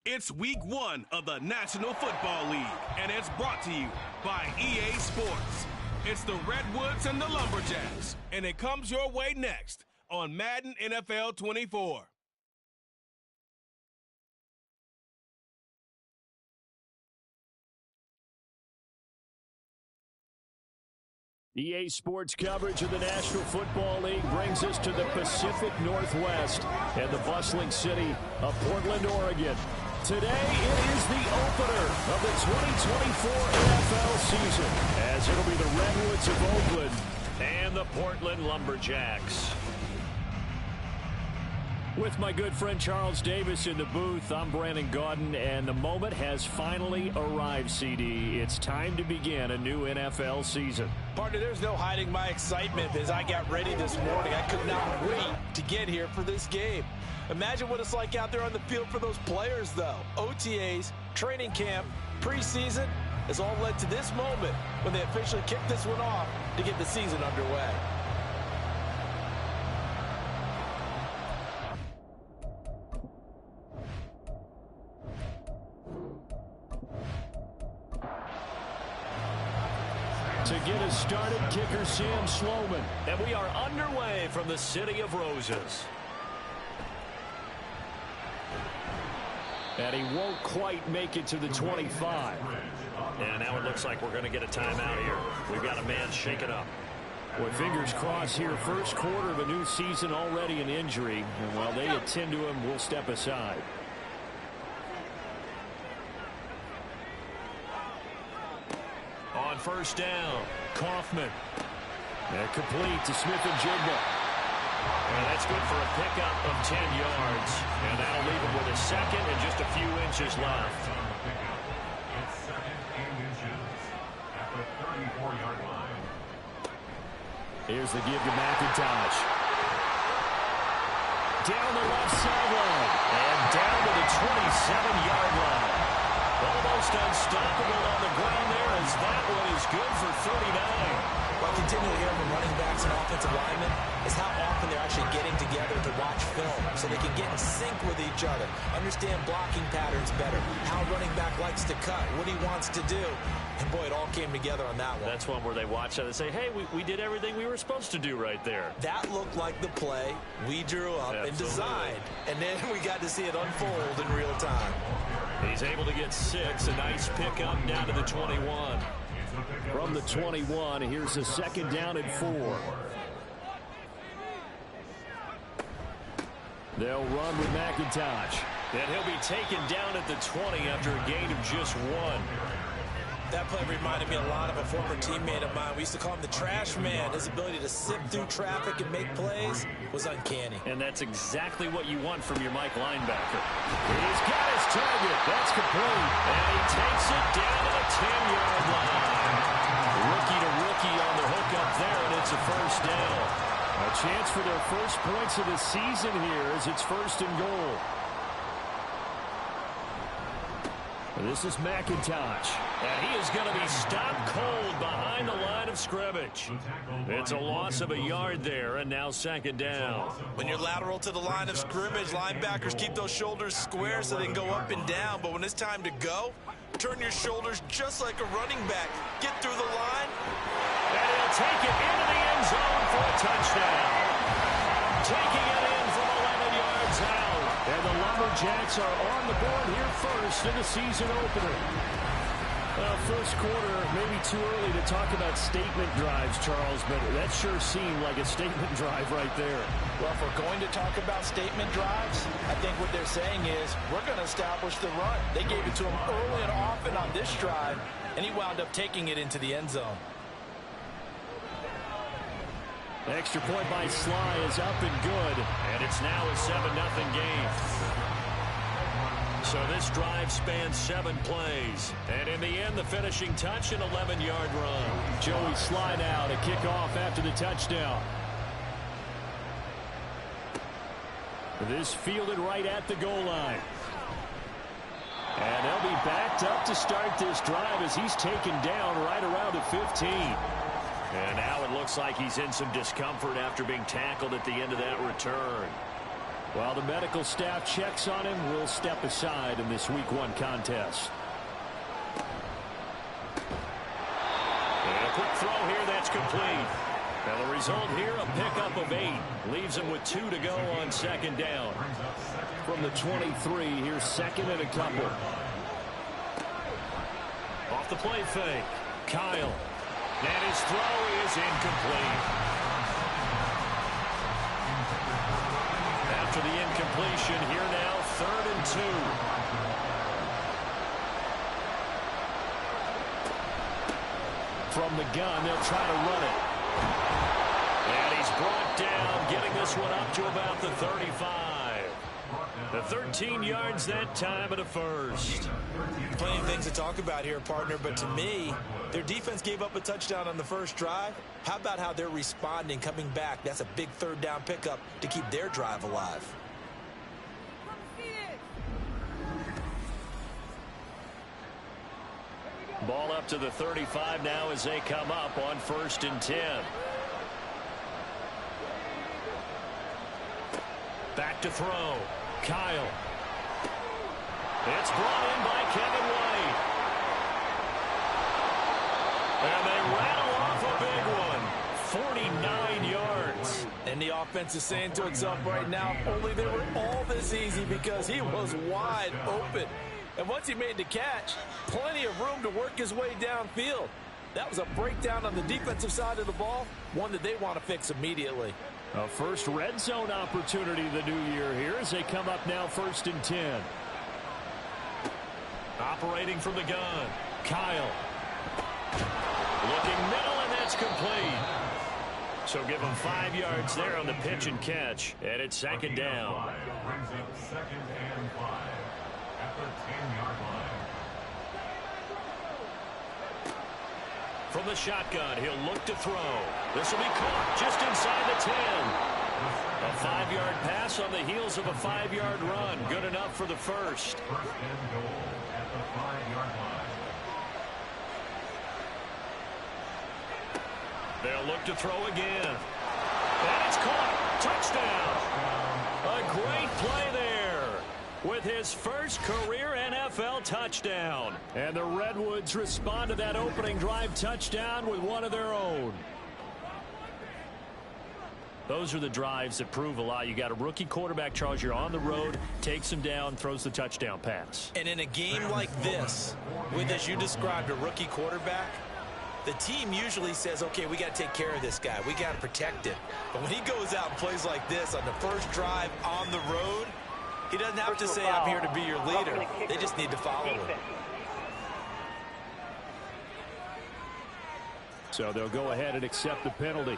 It's week 1 of the National Football League, and it's brought to you by EA Sports. It's the Redwoods and the Lumberjacks, and it comes your way next on Madden NFL 24. EA Sports coverage of the National Football League brings us to the Pacific Northwest and the bustling city of Portland, Oregon. Today, it is the opener of the 2024 NFL season, as it'll be the Redwoods of Oakland and the Portland Lumberjacks. With my good friend Charles Davis in the booth, I'm Brandon Gaudin, and the moment has finally arrived, CD. It's time to begin a new NFL season. Partner, there's no hiding my excitement as I got ready this morning. I could not wait to get here for this game. Imagine what it's like out there on the field for those players, though. OTAs, training camp, preseason has all led to this moment when they officially kick this one off to get the season underway. To get us started, kicker Sam Sloman. And we are underway from the City of Roses. And he won't quite make it to the 25. And now it looks like we're going to get a timeout here. We've got a man shaken up. Well, fingers crossed here. First quarter of a new season, already an injury. And while they attend to him, we'll step aside. On first down, Kaufman. And complete to Smith and Jigba. And that's good for a pickup of 10 yards. And that'll leave him with a second and just a few inches left. Here's the give to McIntosh. Down the left sideline. And down to the 27-yard line. Almost unstoppable on the ground there, as that one is good for 39. What I continue to hear from running backs and offensive linemen is how often they're actually getting together to watch film so they can get in sync with each other, understand blocking patterns better, how running back likes to cut, what he wants to do. And, boy, it all came together on that one. That's one where they watch that and say, hey, we did everything we were supposed to do right there. That looked like the play we drew up and designed. And then we got to see it unfold in real time. He's able to get 6, a nice pickup down to the 21. From the 21, here's a second down and 4. They'll run with McIntosh. And he'll be taken down at the 20 after a gain of just 1. That play reminded me a lot of a former teammate of mine. We used to call him the trash man. His ability to sift through traffic and make plays was uncanny. And that's exactly what you want from your Mike linebacker. He's got his target. That's complete. And he takes it down to the 10-yard line. Rookie to rookie on the hook up there, and it's a first down. A chance for their first points of the season here as it's first and goal. This is McIntosh. And he is going to be stopped cold behind the line of scrimmage. It's a loss of a yard there, and now second down. When you're lateral to the line of scrimmage, linebackers keep those shoulders square so they can go up and down. But when it's time to go, turn your shoulders just like a running back. Get through the line. And he'll take it into the end zone for a touchdown. Taking it in from 11 yards out. And the Lumberjacks are on the board here first in the season opener. First quarter, maybe too early to talk about statement drives, Charles, but that sure seemed like a statement drive right there. Well, if we're going to talk about statement drives, I think what they're saying is we're going to establish the run. They gave it to him early and often on this drive, and he wound up taking it into the end zone. Extra point by Sly is up and good. And it's now a 7-0 game. So this drive spans 7 plays. And in the end, the finishing touch, an 11-yard run. Joey Sly now to kick off after the touchdown. This fielded right at the goal line. And they'll be backed up to start this drive as he's taken down right around the 15. And now it looks like he's in some discomfort after being tackled at the end of that return. While the medical staff checks on him, we'll step aside in this Week 1 contest. And a quick throw here that's complete. And the result here, a pickup of 8. Leaves him with 2 to go on second down. From the 23, here's second and a couple. Off the play fake. Kyle. And his throw is incomplete. After the incompletion, here now, 3rd and 2. From the gun, they'll try to run it. And he's brought down, getting this one up to about the 35. The 13 yards that time at a first. Plenty of things to talk about here, partner, but to me, their defense gave up a touchdown on the first drive. How about how they're responding, coming back? That's a big 3rd down pickup to keep their drive alive. Ball up to the 35 now as they come up on 1st and 10. Back to throw. Kyle. It's brought in by Kevin White. And they rattle off a big one. 49 yards. And the offense is saying to itself right now, only they were all this easy because he was wide open. And once he made the catch, plenty of room to work his way downfield. That was a breakdown on the defensive side of the ball, one that they want to fix immediately. A first red zone opportunity the new year here as they come up now 1st and 10. Operating from the gun. Kyle. Looking middle, and that's complete. So give him 5 yards there on the pitch and catch. And it's 2nd down. Brings up 2nd and 5 at the 10-yard line. From the shotgun, he'll look to throw. This will be caught just inside the 10. A 5-yard pass on the heels of a 5-yard run. Good enough for the first. 1st and goal at the 5-yard line. They'll look to throw again. And it's caught. Touchdown. A great play there with his first career NFL touchdown. And the Redwoods respond to that opening drive touchdown with one of their own. Those are the drives that prove a lot. You got a rookie quarterback, Charles. You're on the road, takes him down, throws the touchdown pass. And in a game like this, with, as you described, a rookie quarterback, the team usually says, okay, we got to take care of this guy. We got to protect him. But when he goes out and plays like this on the first drive on the road, he doesn't have to say, I'm here to be your leader. They just need to follow him. So they'll go ahead and accept the penalty.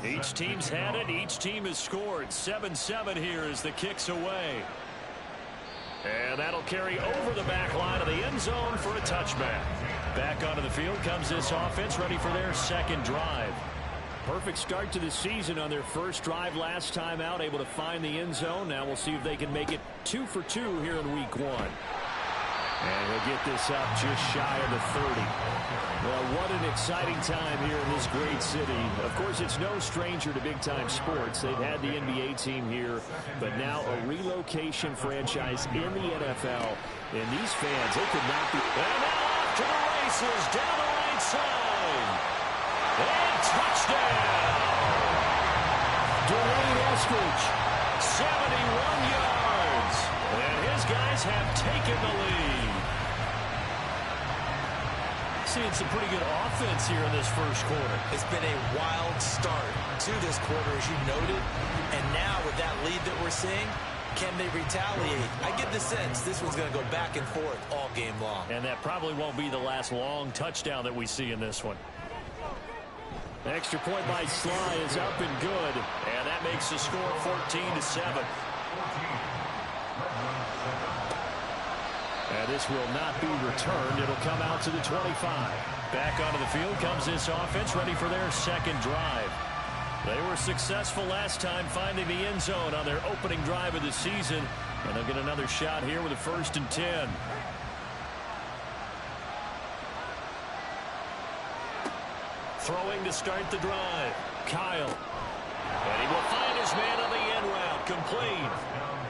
Each team's had it. Each team has scored. 7-7 here as the kick's away. And that'll carry over the back line of the end zone for a touchback. Back onto the field comes this offense, ready for their second drive. Perfect start to the season on their first drive last time out, able to find the end zone. Now we'll see if they can make it 2 for 2 here in week 1. And he'll get this up just shy of the 30. Well, what an exciting time here in this great city. Of course, it's no stranger to big-time sports. They've had the NBA team here, but now a relocation franchise in the NFL. And these fans, they could not be... And now off to the races, down the right side. And touchdown! Dwayne Eskridge, 71 yards. And his guys have taken the lead. Seeing some pretty good offense here in this first quarter. It's been a wild start to this quarter, as you noted. And now with that lead that we're seeing, can they retaliate? I get the sense this one's going to go back and forth all game long. And that probably won't be the last long touchdown that we see in this one. The extra point by Sly is up and good. And that makes the score 14-7. And this will not be returned. It'll come out to the 25. Back onto the field comes this offense, ready for their second drive. They were successful last time finding the end zone on their opening drive of the season. And they'll get another shot here with a 1st and 10. Throwing to start the drive. Kyle. And he will find his man on the end route. Complete.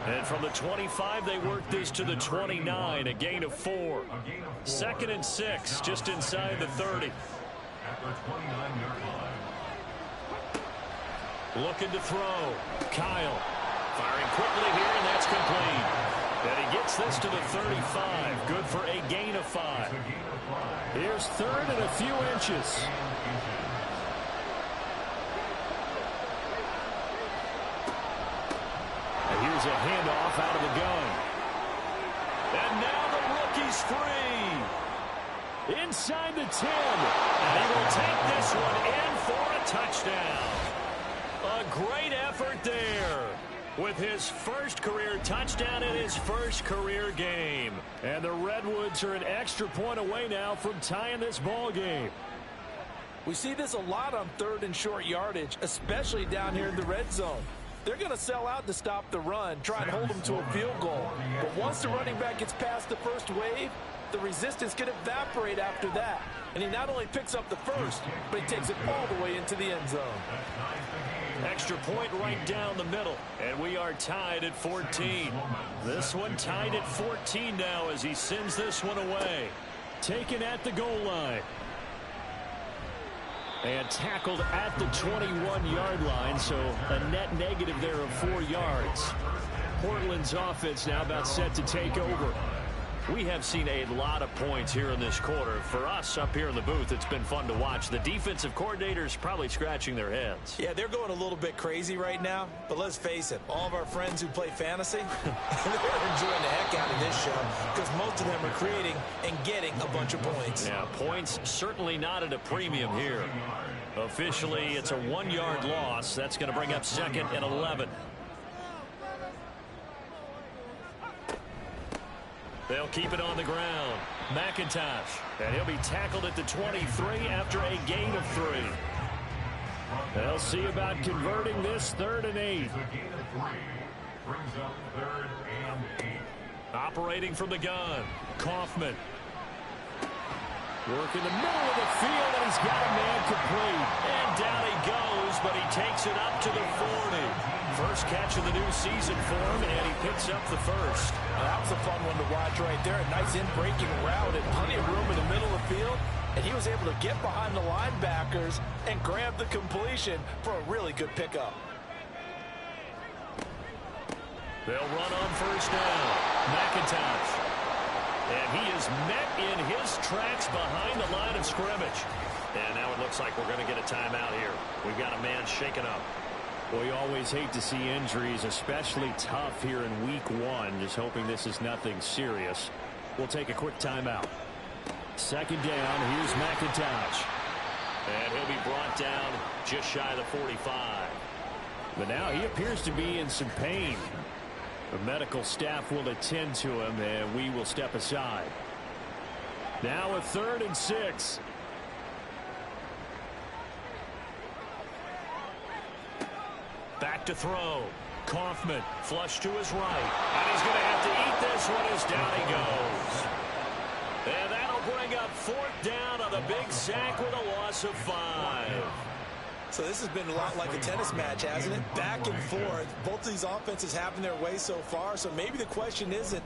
And from the 25, they work this to the 29, a gain of 4. 2nd and 6, just inside the 30. Looking to throw. Kyle. Firing quickly here, and that's complete. And he gets this to the 35. Good for a gain of 5. Here's 3rd and a few inches. And here's a handoff out of the gun. And now the rookie's free. Inside the 10. And he will take this one in for a touchdown. A great effort there. With his first career touchdown in his first career game. And the Redwoods are an extra point away now from tying this ball game. We see this a lot on 3rd and short yardage, especially down here in the red zone. They're going to sell out to stop the run, try and hold them to a field goal. But once the running back gets past the first wave, the resistance can evaporate after that. And he not only picks up the first, but he takes it all the way into the end zone. Extra point right down the middle. And we are tied at 14. This one tied at 14 now as he sends this one away. Taken at the goal line. And tackled at the 21-yard line, so a net negative there of 4 yards. Portland's offense now about set to take over. We have seen a lot of points here in this quarter. For us up here in the booth, it's been fun to watch. The defensive coordinators probably scratching their heads. Yeah, they're going a little bit crazy right now. But let's face it, all of our friends who play fantasy, they're enjoying the heck out of this show because most of them are creating and getting a bunch of points. Yeah, points certainly not at a premium here. Officially, it's a 1-yard loss. That's going to bring up 2nd and 11. They'll keep it on the ground. McIntosh. And he'll be tackled at the 23 after a gain of 3. They'll see about converting this 3rd and 8. Operating from the gun. Kaufman. Work in the middle of the field, and he's got a man complete. And down he goes, but he takes it up to the 40. First catch of the new season for him, and he picks up the first. That was a fun one to watch right there. A nice in-breaking route and plenty of room in the middle of the field. And he was able to get behind the linebackers and grab the completion for a really good pickup. They'll run on first down. McIntosh. And he is met in his tracks behind the line of scrimmage. And now it looks like we're going to get a timeout here. We've got a man shaken up. We always hate to see injuries, especially tough here in week 1. Just hoping this is nothing serious. We'll take a quick timeout. 2nd down. Here's McIntosh. And he'll be brought down just shy of the 45. But now he appears to be in some pain. The medical staff will attend to him, and we will step aside. Now a 3rd and 6. Back to throw. Kaufman flush to his right. And he's going to have to eat this one as down he goes. And that'll bring up 4th down on the big sack with a loss of 5. So this has been a lot like a tennis match, hasn't it? Back and forth. Both of these offenses having their way so far. So maybe the question isn't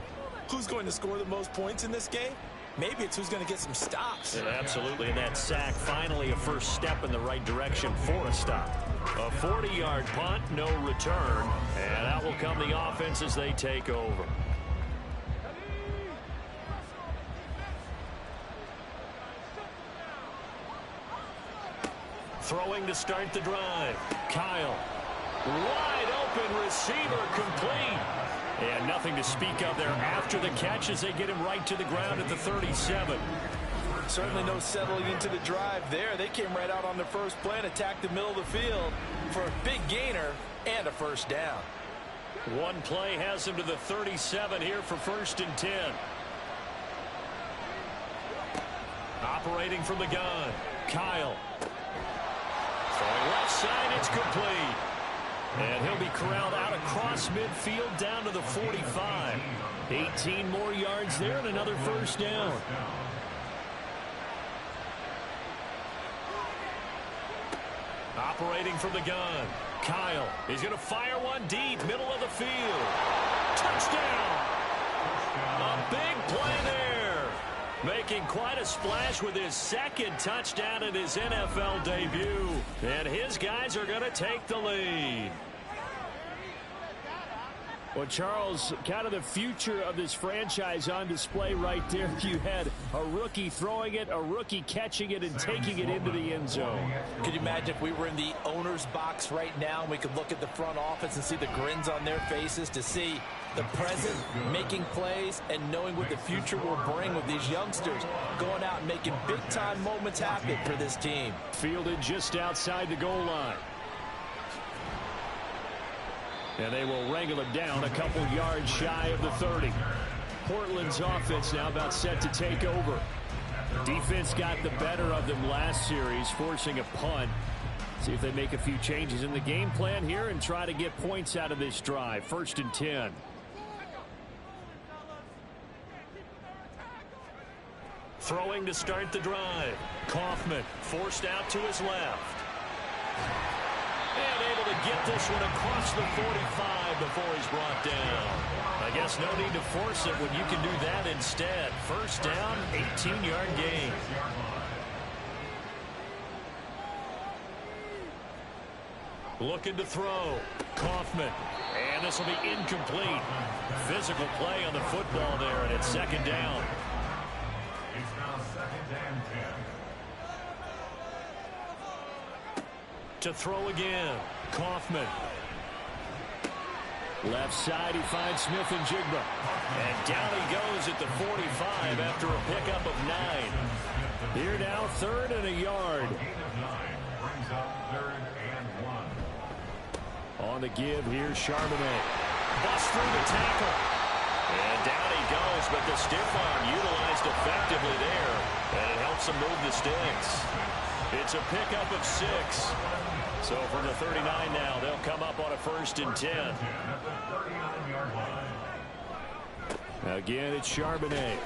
who's going to score the most points in this game. Maybe it's who's going to get some stops. Yeah, absolutely. And that sack, finally a first step in the right direction for a stop. A 40-yard punt, no return. And out will come the offense as they take over. Throwing to start the drive. Kyle. Wide open receiver complete. And nothing to speak of there after the catch as they get him right to the ground at the 37. Certainly no settling into the drive there. They came right out on their first play and attacked the middle of the field for a big gainer and a first down. One play has him to the 37 here for 1st and 10. Operating from the gun. Kyle. Throwing left side, it's complete. And he'll be corralled out across midfield down to the 45. 18 more yards there and another first down. Operating from the gun. Kyle, he's going to fire one deep, middle of the field. Touchdown! A big play there. Making quite a splash with his second touchdown in his NFL debut. And his guys are going to take the lead. Well, Charles, kind of the future of this franchise on display right there. You had a rookie throwing it, a rookie catching it, and taking it into the end zone. Could you imagine if we were in the owner's box right now and we could look at the front office and see the grins on their faces, to see the present making plays and knowing what the future will bring with these youngsters going out and making big-time moments happen for this team. Fielded just outside the goal line. And they will wrangle him down a couple yards shy of the 30. Portland's offense now about set to take over. Defense got the better of them last series, forcing a punt. See if they make a few changes in the game plan here and try to get points out of this drive. 1st and 10. Throwing to start the drive. Kaufman forced out to his left. And able to get this one across the 45 before he's brought down. I guess no need to force it when you can do that instead. 1st down, 18-yard gain. Looking to throw. Kaufman. And this will be incomplete. Physical play on the football there, and it's 2nd down. It's now 2nd and 10. To throw again. Kaufman. Left side, he finds Smith and Jigba. And down he goes at the 45 after a pickup of 9. Here now, 3rd and a yard. Gain of 9 brings up 3rd and 1. On the give, here's Charbonnet. Bust through the tackle. And down he goes, but the stiff arm utilized effectively there. And it helps him move the sticks. It's a pickup of 6. So from the 39 now, they'll come up on a 1st and 10. Again, it's Charbonnet.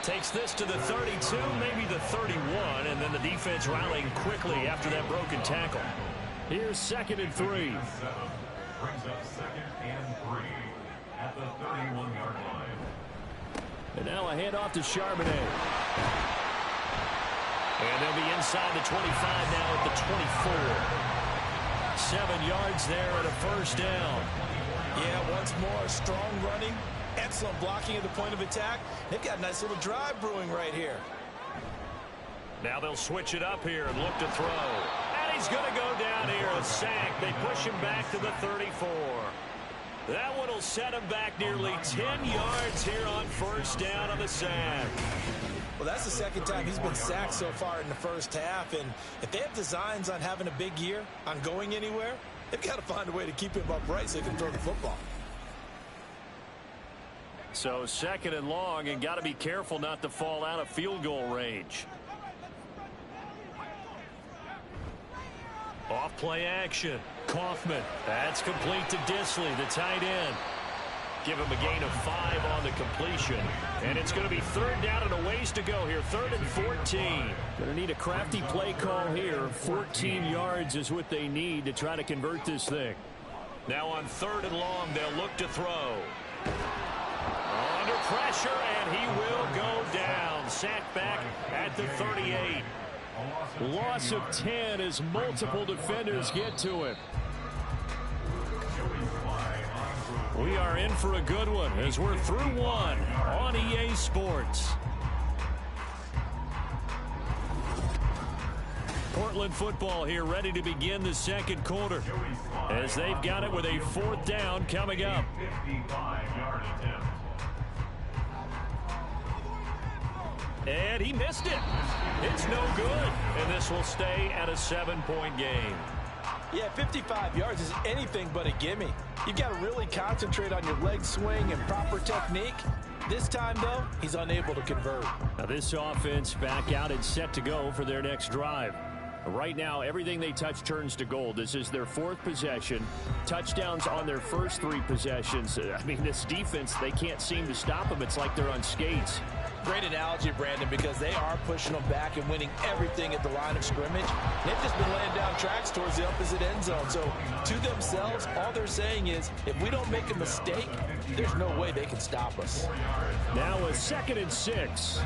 Takes this to the 32, maybe the 31, and then the defense rallying quickly after that broken tackle. Here's 2nd and 3. Brings up 2nd and 3 at the 31-yard line. And now a handoff to Charbonnet. And they'll be inside the 25 now at the 24. 7 yards there at a 1st down. Yeah, once more, strong running, excellent blocking at the point of attack. They've got a nice little drive brewing right here. Now they'll switch it up here and look to throw. And he's going to go down here, a sack. They push him back to the 34. That one will set him back nearly 10 yards here on 1st down on the sack. Well, that's the 2nd time he's been sacked so far in the 1st half. And if they have designs on having a big year, on going anywhere, they've got to find a way to keep him upright so he can throw the football. So 2nd and long, and got to be careful not to fall out of field goal range. Off play action. Kaufman. That's complete to Disley, the tight end. Give him a gain of 5 on the completion. And it's going to be 3rd down and a ways to go here. 3rd and 14. Going to need a crafty play call here. 14 yards is what they need to try to convert this thing. Now on 3rd and long, they'll look to throw. Under pressure, and he will go down. Sacked back at the 38. Loss of 10 as multiple defenders get to him. We are in for a good one as we're through one on EA Sports. Portland football here ready to begin the 2nd quarter as they've got it with a 4th down coming up. 55-yard attempt. And he missed it. It's no good. And this will stay at a 7-point game. Yeah, 55 yards is anything but a gimme. You've got to really concentrate on your leg swing and proper technique. This time, though, he's unable to convert. Now this offense back out and set to go for their next drive. Right now, everything they touch turns to gold. This is their 4th possession. Touchdowns on their first 3 possessions. I mean, this defense, they can't seem to stop them. It's like they're on skates. Great analogy, Brandon, because they are pushing them back and winning everything at the line of scrimmage. They've just been laying down tracks towards the opposite end zone. So to themselves, all they're saying is, if we don't make a mistake, there's no way they can stop us. Now a 2nd and 6.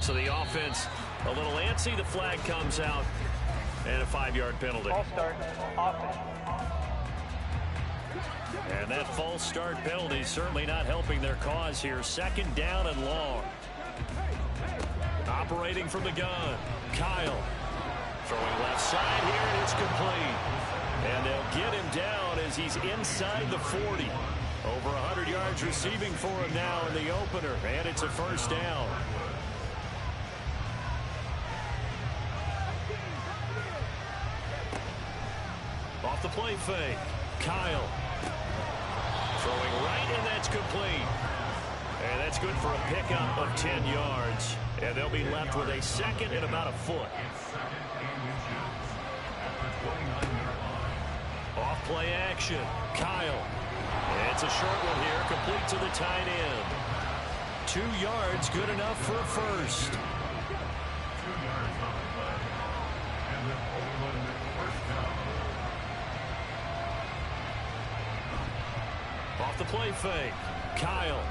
So the offense a little antsy. The flag comes out and a 5-yard penalty. False start. Offense. And that false start penalty certainly not helping their cause here. 2nd down and long. Operating from the gun. Kyle throwing left side here, and it's complete. And they'll get him down as he's inside the 40. Over 100 yards receiving for him now in the opener, and it's a 1st down. Off the play fake. Kyle throwing right, and that's complete. And that's good for a pickup of 10 yards. And they'll be left with a 2nd and about a foot. Off play action. Kyle. It's a short one here, complete to the tight end. 2 yards, good enough for a 1st. Off the play fake. Kyle.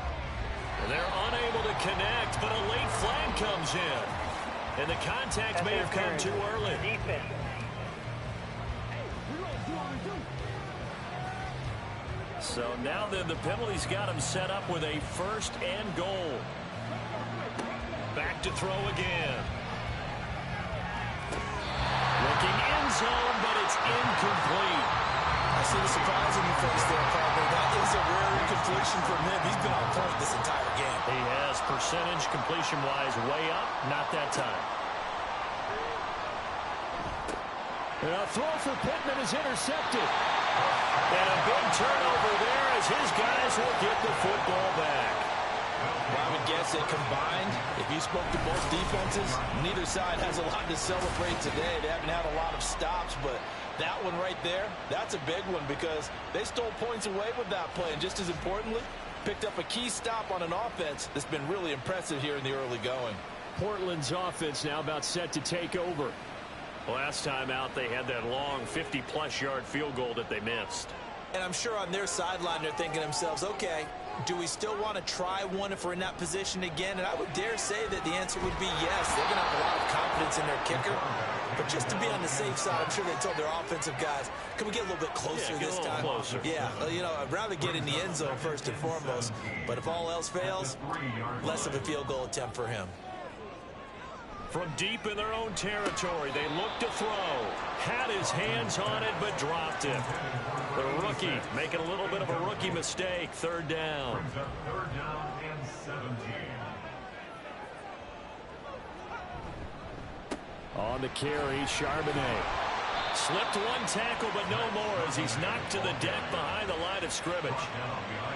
And they're unable to connect, but a late flag comes in. And the contact may have come too early. Defense. So now then, the penalty's got him set up with a 1st and goal. Back to throw again. Looking end zone, but it's incomplete. I see the surprise in your face there, partner. That is a rare incompletion from him. He's been on point this entire game. He has percentage completion-wise way up. Not that time. And a throw for Pittman is intercepted. And a big turnover there as his guys will get the football back. Well, I would guess that combined, if you spoke to both defenses, neither side has a lot to celebrate today. They haven't had a lot of stops, but that one right there, that's a big one because they stole points away with that play. And just as importantly, picked up a key stop on an offense that's been really impressive here in the early going. Portland's offense now about set to take over. Last time out, they had that long 50-plus yard field goal that they missed. And I'm sure on their sideline they're thinking to themselves, okay, do we still want to try one if we're in that position again? And I would dare say that the answer would be yes. They're going to have a lot of confidence in their kicker. But just to be on the safe side, I'm sure they told their offensive guys, can we get a little bit closer this time? Closer. Yeah, you know, I'd rather get in the end zone first and foremost. But if all else fails, less of a field goal attempt for him. From deep in their own territory, they look to throw. Had his hands on it, but dropped it. The rookie making a little bit of a rookie mistake. 3rd down. 3rd down and 17. On the carry, Charbonnet. Slipped one tackle, but no more as he's knocked to the deck behind the line of scrimmage.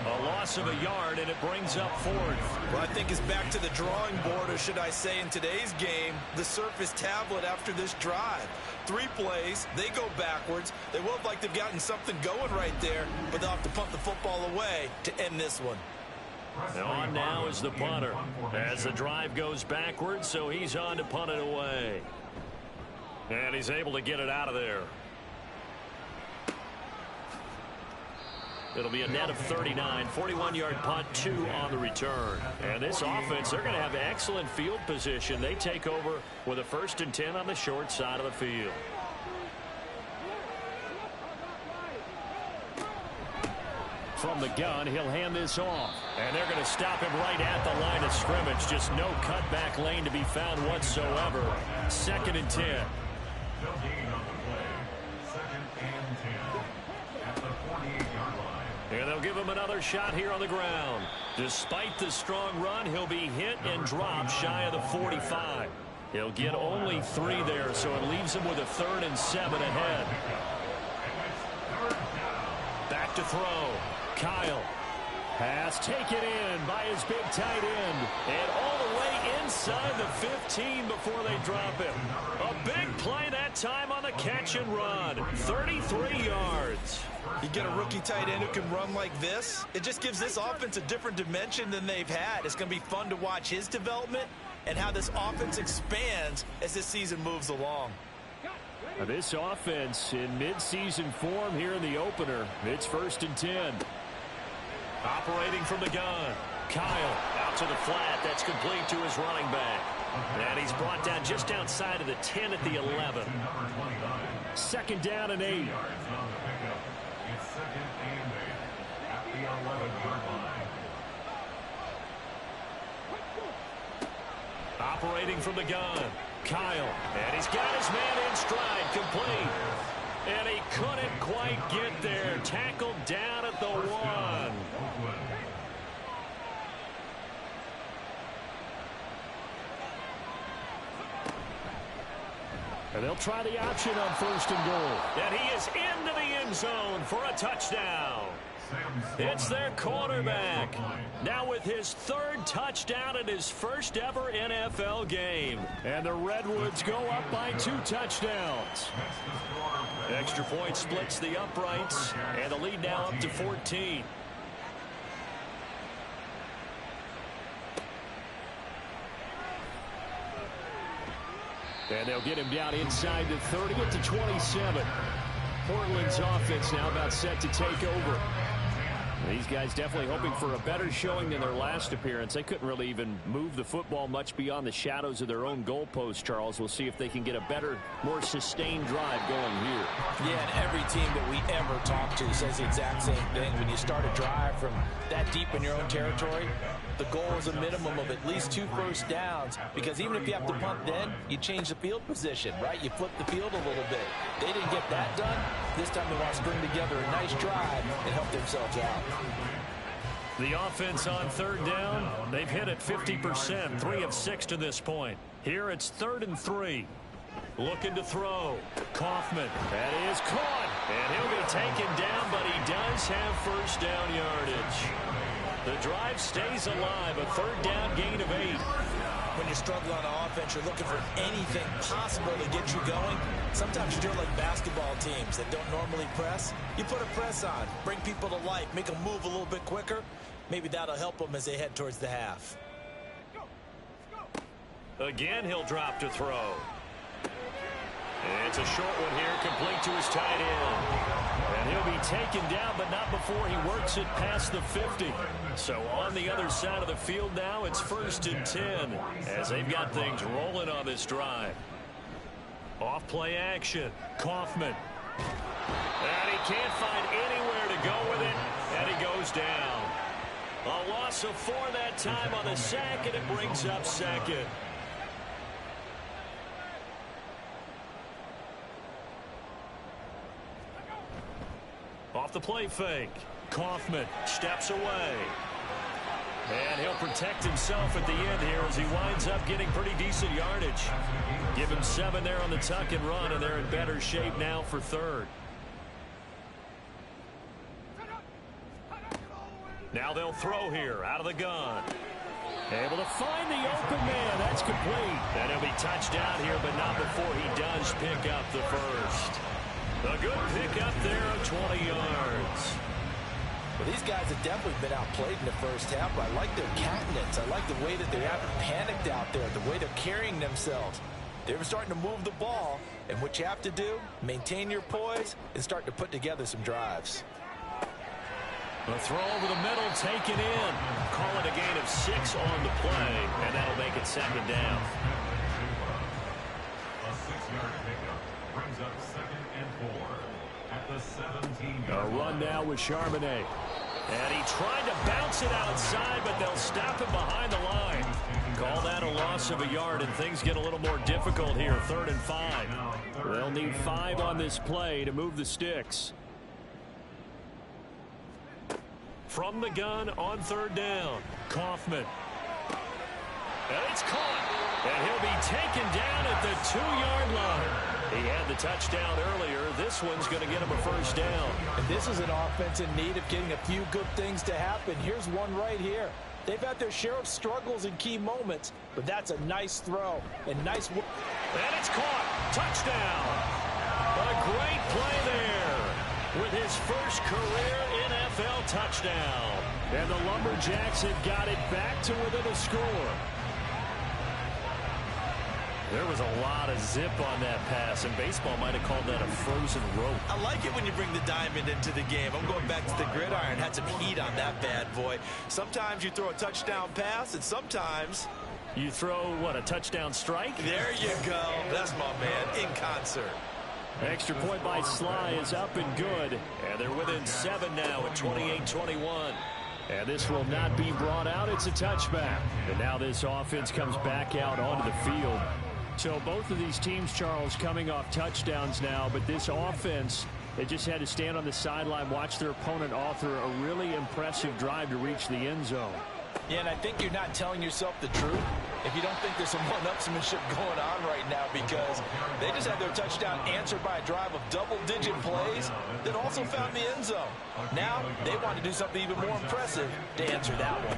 A loss of a yard, and it brings up 4th. Well, I think it's back to the drawing board, or should I say in today's game, the Surface tablet after this drive. 3 plays, they go backwards. They will look like they've gotten something going right there, but they'll have to punt the football away to end this one. On now is the punter as the drive goes backwards, so he's on to punt it away. And he's able to get it out of there. It'll be a net of 39, 41-yard punt, 2 on the return. And this offense, they're going to have excellent field position. They take over with a 1st and 10 on the short side of the field. From the gun, he'll hand this off. And they're going to stop him right at the line of scrimmage. Just no cutback lane to be found whatsoever. 2nd and 10. No gain on the play. 2nd and 10 at the 48-yard line. And they'll give him another shot here on the ground. Despite the strong run, he'll be hit and dropped shy of the 45. He'll get only 3 there, so it leaves him with a 3rd and 7 ahead. Back to throw. Kyle. Pass taken in by his big tight end. And all the way inside the 15 before they drop him. A big play that time on the catch and run. 33 yards. You get a rookie tight end who can run like this, it just gives this offense a different dimension than they've had. It's going to be fun to watch his development and how this offense expands as this season moves along. This offense in midseason form here in the opener. It's 1st and 10. Operating from the gun. Kyle out to the flat. That's complete to his running back. And he's brought down just outside of the 10 at the 11. 2nd down and 8. It's 2nd and 8 at the 11-yard line. Operating from the gun. Kyle. And he's got his man in stride. Complete. And he couldn't quite get there. Tackled down at the 1. And they'll try the option on 1st and goal. And he is into the end zone for a touchdown. It's their quarterback. Now with his 3rd touchdown in his first ever NFL game. And the Redwoods go up by 2 touchdowns. Extra point splits the uprights. And the lead now up to 14. And they'll get him down inside the 30 at the 27. Portland's offense now about set to take over. These guys definitely hoping for a better showing than their last appearance. They couldn't really even move the football much beyond the shadows of their own goalpost, Charles. We'll see if they can get a better, more sustained drive going here. Yeah, and every team that we ever talk to says the exact same thing. When you start a drive from that deep in your own territory, the goal is a minimum of at least 2 first downs, because even if you have to punt then, you change the field position, right? You flip the field a little bit. They didn't get that done. This time they want to string together a nice drive and help themselves out. The offense on 3rd down, they've hit it 50%, 3 of 6 to this point. Here it's 3rd and 3. Looking to throw. Kaufman. That is caught. And he'll be taken down, but he does have first down yardage. The drive stays alive, a 3rd down gain of 8. When you struggle on offense, you're looking for anything possible to get you going. Sometimes you're like basketball teams that don't normally press. You put a press on, bring people to life, make them move a little bit quicker. Maybe that'll help them as they head towards the half. Again, he'll drop to throw. It's a short one here, complete to his tight end. And he'll be taken down, but not before he works it past the 50. So on the other side of the field now, it's 1st and 10 as they've got things rolling on this drive. Off play action. Kaufman. And he can't find anywhere to go with it, and he goes down. A loss of 4 that time on the sack, and it brings up 2nd. Off the play fake. Kaufman steps away. And he'll protect himself at the end here as he winds up getting pretty decent yardage. Give him 7 there on the tuck and run, and they're in better shape now for 3rd. Now they'll throw here out of the gun. Able to find the open man. That's complete. And he'll be touched down here, but not before he does pick up the first. A good pick up there of 20 yards. Well, these guys have definitely been outplayed in the first half, but I like their countenance. I like the way that they haven't panicked out there, the way they're carrying themselves. They're starting to move the ball, and what you have to do, maintain your poise and start to put together some drives. A throw over the middle, taken in. Call it a gain of 6 on the play, and that'll make it 2nd down. A 6-yard pickup brings up 2nd and 4 at the 17-yard line. A run now with Charbonnet. And he tried to bounce it outside, but they'll stop him behind the line. Call that a loss of a yard, and things get a little more difficult here. 3rd and 5. They'll need 5 on this play to move the sticks. From the gun on 3rd down, Kaufman. And it's caught. And he'll be taken down at the 2-yard line. He had the touchdown earlier. This one's going to get him a first down. And this is an offense in need of getting a few good things to happen. Here's one right here. They've had their share of struggles in key moments, but that's a nice throw and nice. And it's caught. Touchdown. A great play there with his first career NFL touchdown. And the Lumberjacks have got it back to within a score. There was a lot of zip on that pass, and baseball might have called that a frozen rope. I like it when you bring the diamond into the game. I'm going back to the gridiron. Had some heat on that bad boy. Sometimes you throw a touchdown pass, and sometimes you throw, what, a touchdown strike? There you go. That's my man in concert. Extra point by Sly is up and good. And they're within 7 now at 28-21. And this will not be brought out. It's a touchback. And now this offense comes back out onto the field. So both of these teams, Charles, coming off touchdowns now, but this offense, they just had to stand on the sideline, watch their opponent author a really impressive drive to reach the end zone. Yeah, and I think you're not telling yourself the truth if you don't think there's some one-upsmanship going on right now, because they just had their touchdown answered by a drive of double-digit plays that also found the end zone. Now they want to do something even more impressive to answer that one.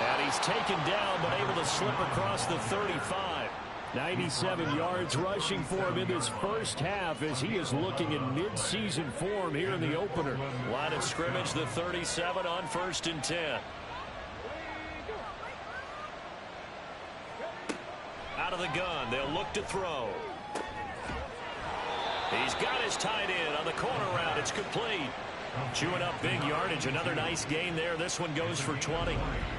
And he's taken down, but able to slip across the 35. 97 yards rushing for him in this first half as he is looking in mid-season form here in the opener. Line of scrimmage, the 37 on 1st and 10. Out of the gun, they'll look to throw. He's got his tight end on the corner route. It's complete. Chewing up big yardage. Another nice gain there. This one goes for 20.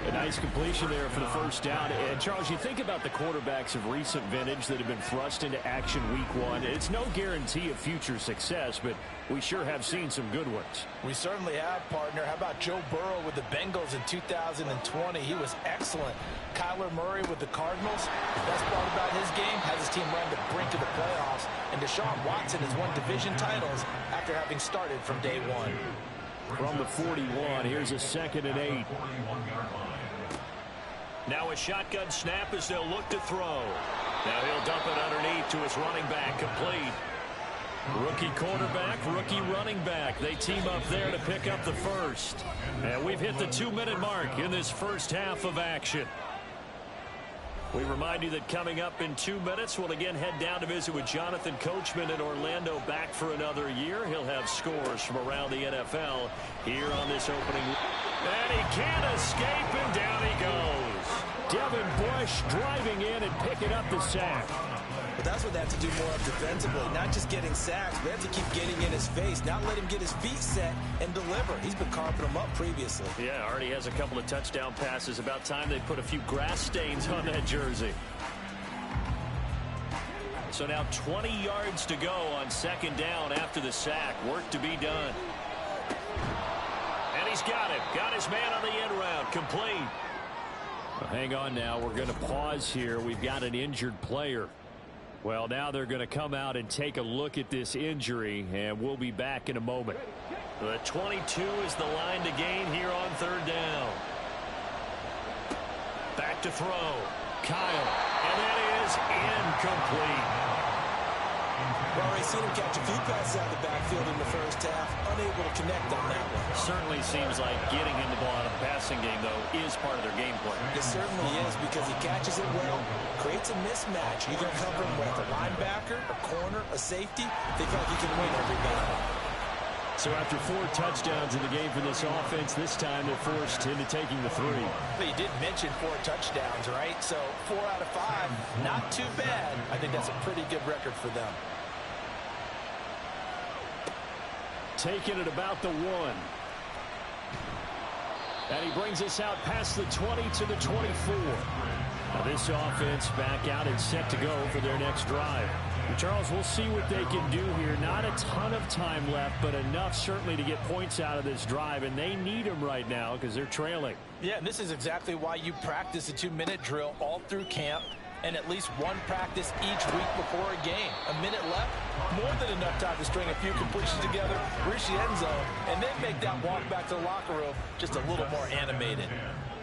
A nice completion there for the first down. And, Charles, you think about the quarterbacks of recent vintage that have been thrust into action week 1. It's no guarantee of future success, but we sure have seen some good ones. We certainly have, partner. How about Joe Burrow with the Bengals in 2020? He was excellent. Kyler Murray with the Cardinals. The best part about his game has his team run to the brink of the playoffs. And Deshaun Watson has won division titles after having started from day one. From the 41, here's a 2nd and 8. Now a shotgun snap as they'll look to throw. Now he'll dump it underneath to his running back, complete. Rookie quarterback, rookie running back. They team up there to pick up the first. And we've hit the 2-minute mark in this first half of action. We remind you that coming up in 2 minutes, we'll again head down to visit with Jonathan Coachman in Orlando, back for another year. He'll have scores from around the NFL here on this opening. And he can't escape, and down he goes. Devin Bush driving in and picking up the sack. But that's what they have to do more of defensively, not just getting sacks, but they have to keep getting in his face, not let him get his feet set and deliver. He's been carving them up previously. Yeah, already has a couple of touchdown passes. About time they put a few grass stains on that jersey. So now 20 yards to go on 2nd down after the sack. Work to be done. And he's got it. Got his man on the end route. Complete. Well, hang on now. We're going to pause here. We've got an injured player. Well, now they're going to come out and take a look at this injury, and we'll be back in a moment. The 22 is the line to gain here on 3rd down. Back to throw. Kyle. And that is incomplete. We've already seen him catch a few passes out of the backfield in the first half, unable to connect on that one. Certainly seems like getting in the ball out of the passing game, though, is part of their game plan. It certainly is, because he catches it well, creates a mismatch. You can cover him with a linebacker, a corner, a safety. They feel like he can win every battle. So after 4 touchdowns in the game for this offense, this time they're forced into taking the 3. But you did mention 4 touchdowns, right? So 4 out of 5, not too bad. I think that's a pretty good record for them. Taking it about the 1. And he brings us out past the 20 to the 24. Now this offense back out and set to go for their next drive. Charles, we'll see what they can do here. Not a ton of time left, but enough certainly to get points out of this drive, and they need them right now because they're trailing. Yeah, and this is exactly why you practice a 2-minute drill all through camp, and at least one practice each week before a game. A minute left, more than enough time to string a few completions together, reach the end zone, and then make that walk back to the locker room just a little more animated.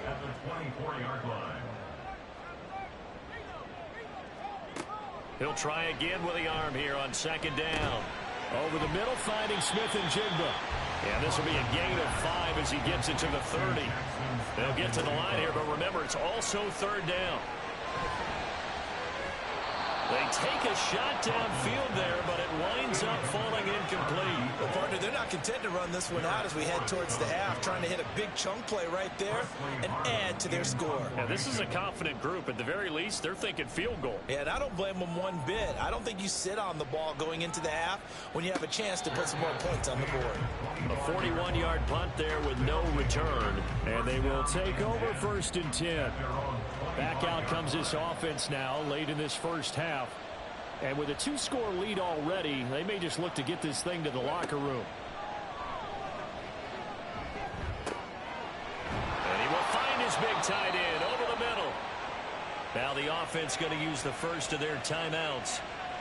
At the 24-yard line. He'll try again with the arm here on second down. Over the middle, finding Smith and Jigba. And this will be a gain of 5 as he gets it to the 30. They'll get to the line here, but remember, it's also third down. They take a shot downfield there, but it winds up falling incomplete. Well, partner, they're not content to run this one out as we head towards the half, trying to hit a big chunk play right there and add to their score. Yeah, this is a confident group. At the very least, they're thinking field goal. Yeah, and I don't blame them one bit. I don't think you sit on the ball going into the half when you have a chance to put some more points on the board. A 41-yard punt there with no return. And they will take over 1st and 10. Back out comes this offense now late in this first half. And with a 2-score lead already, they may just look to get this thing to the locker room. And he will find his big tight end over the middle. Now the offense going to use the first of their timeouts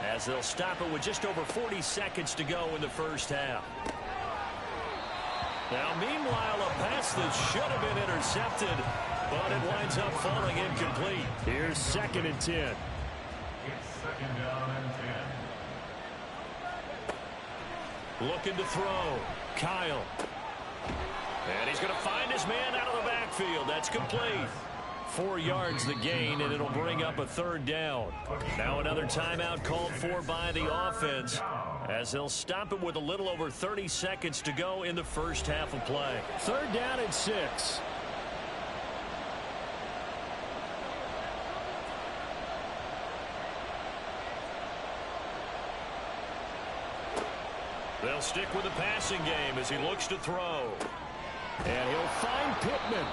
as they'll stop it with just over 40 seconds to go in the first half. Now, meanwhile, a pass that should have been intercepted, but it winds up falling incomplete. Here's 2nd and 10. It's 2nd down and 10. Looking to throw. Kyle. And he's going to find his man out of the backfield. That's complete. 4 yards the gain, and it'll bring up a 3rd down. Now another timeout called for by the offense as they'll stop it with a little over 30 seconds to go in the first half of play. 3rd down and 6. They'll stick with the passing game as he looks to throw. And he'll find Pittman.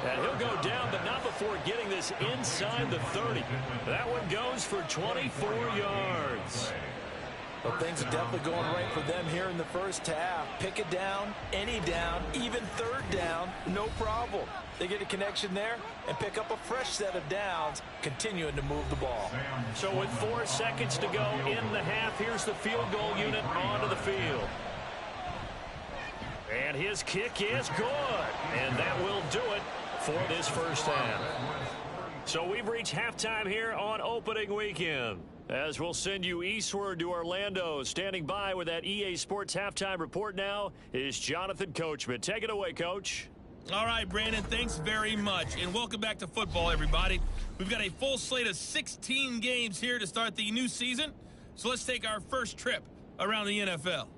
And he'll go down, but not before getting this inside the 30. That one goes for 24 yards. Well, things are definitely going right for them here in the first half. Pick it down, any down, even 3rd down, no problem. They get a connection there and pick up a fresh set of downs, continuing to move the ball. So with 4 seconds to go in the half, here's the field goal unit onto the field. And his kick is good. And that will do it for this first half. So we've reached halftime here on opening weekend. As we'll send you eastward to Orlando. Standing by with that EA Sports halftime report now is Jonathan Coachman. Take it away, Coach. All right, Brandon, thanks very much. And welcome back to football, everybody. We've got a full slate of 16 games here to start the new season. So let's take our first trip around the NFL.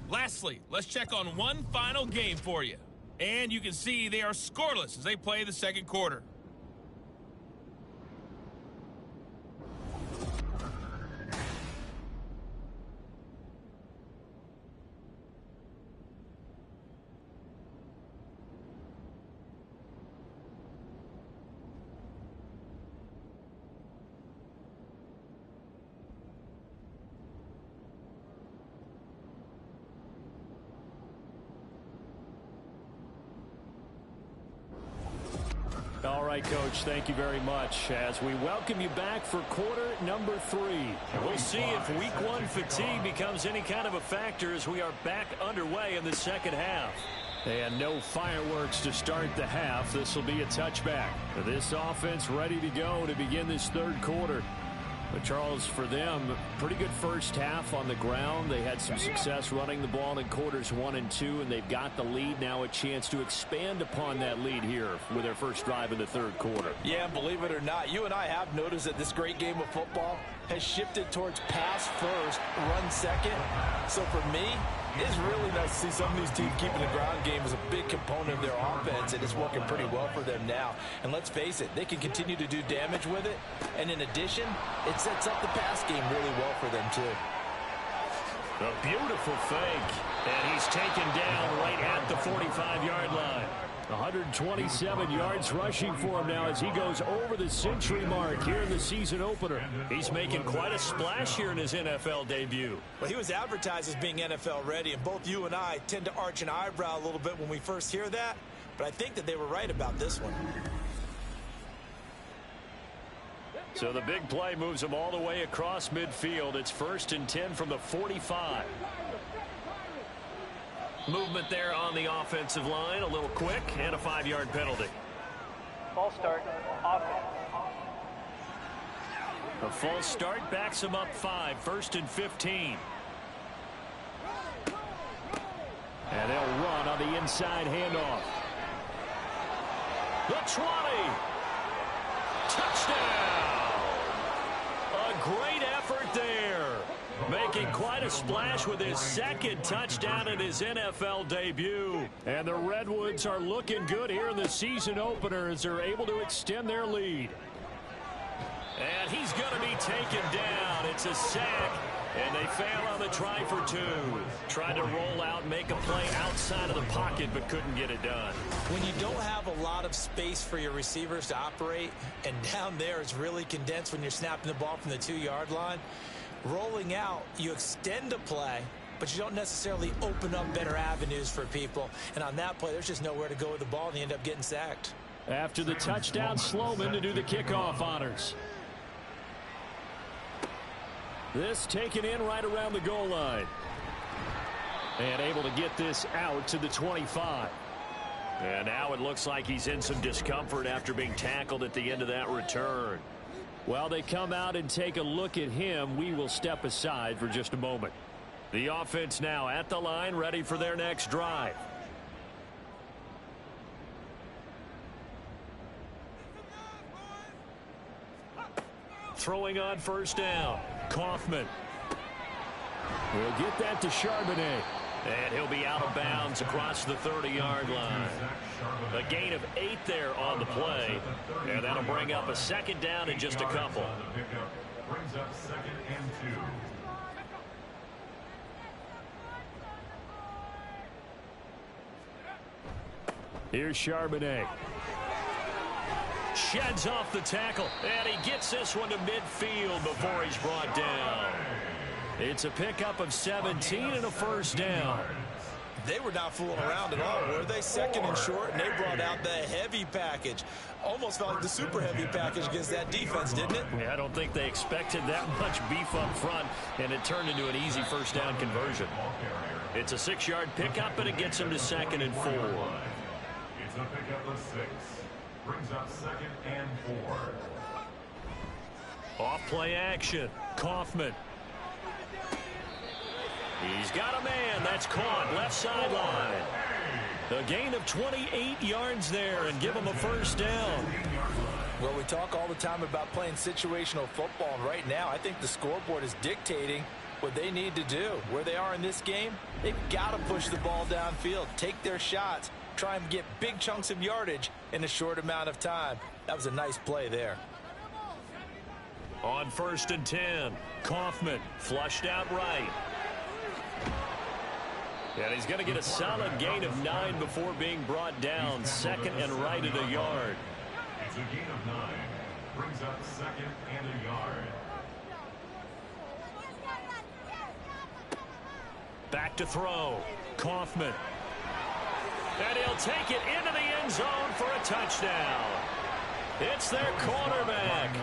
Lastly, let's check on one final game for you. And you can see they are scoreless as they play the second quarter. All right, Coach, thank you very much as we welcome you back for quarter number 3. We'll see if week 1 fatigue becomes any kind of a factor as we are back underway in the second half. And no fireworks to start the half. This will be a touchback. This offense ready to go to begin this third quarter. But Charles, for them, pretty good first half on the ground. They had some success running the ball in quarters 1 and 2, and they've got the lead now, a chance to expand upon that lead here with their first drive in the third quarter. Yeah, believe it or not, you and I have noticed that this great game of football has shifted towards pass first, run second. So for me, it's really nice to see some of these teams keeping the ground game as a big component of their offense, and it's working pretty well for them now. And let's face it, they can continue to do damage with it. And in addition, it sets up the pass game really well for them, too. A beautiful fake. And he's taken down right at the 45-yard line. 127 yards rushing for him now as he goes over the century mark here in the season opener. He's making quite a splash here in his NFL debut. Well, he was advertised as being NFL ready, and both you and I tend to arch an eyebrow a little bit when we first hear that, but I think that they were right about this one. So the big play moves them all the way across midfield. It's 1st and 10 from the 45. Movement there on the offensive line, a little quick, and a 5-yard penalty. False start, offense. A false start backs them up 5, 1st and 15. And they'll run on the inside handoff. The 20. Touchdown. A great effort there. Making quite a splash with his 2nd touchdown in his NFL debut. And the Redwoods are looking good here in the season opener as they're able to extend their lead. And he's going to be taken down. It's a sack. And they fail on the try for 2. Tried to roll out and make a play outside of the pocket, but couldn't get it done. When you don't have a lot of space for your receivers to operate, and down there is really condensed when you're snapping the ball from the 2-yard line, rolling out, you extend a play, but you don't necessarily open up better avenues for people. And on that play, there's just nowhere to go with the ball, and you end up getting sacked. After the touchdown, Sloman to do the kickoff honors. This taken in right around the goal line. And able to get this out to the 25. And now it looks like he's in some discomfort after being tackled at the end of that return. While they come out and take a look at him, we will step aside for just a moment. The offense now at the line, ready for their next drive. Throwing on 1st down. Kaufman will get that to Charbonnet. And he'll be out of bounds across the 30-yard line. A gain of 8 there on the play. And that'll bring up a 2nd down in just a couple. Brings up 2nd and 2. Here's Charbonnet. Sheds off the tackle, and he gets this one to midfield before he's brought down. It's a pickup of 17 and a 1st down. They were not fooling around at all, were they? 2nd and short, and they brought out the heavy package. Almost felt like the super heavy package against that defense, didn't it? Yeah, I don't think they expected that much beef up front, and it turned into an easy 1st down conversion. It's a 6-yard pickup, and it gets him to 2nd and 4. It's a pickup of 6. Brings up 2nd and 4. Off play action. Kaufman. He's got a man. That's caught. Left sideline. A gain of 28 yards there and give him a 1st down. Well, we talk all the time about playing situational football, and right now I think the scoreboard is dictating what they need to do. Where they are in this game, they've got to push the ball downfield, take their shots, try and get big chunks of yardage in a short amount of time. That was a nice play there. On 1st and 10, Kaufman flushed out right. And he's going to get a solid gain of 9 before being brought down. 2nd and right at a yard. It's a gain of 9. Brings up 2nd and a yard. Back to throw. Kaufman. And he'll take it into the end zone for a touchdown. It's their quarterback.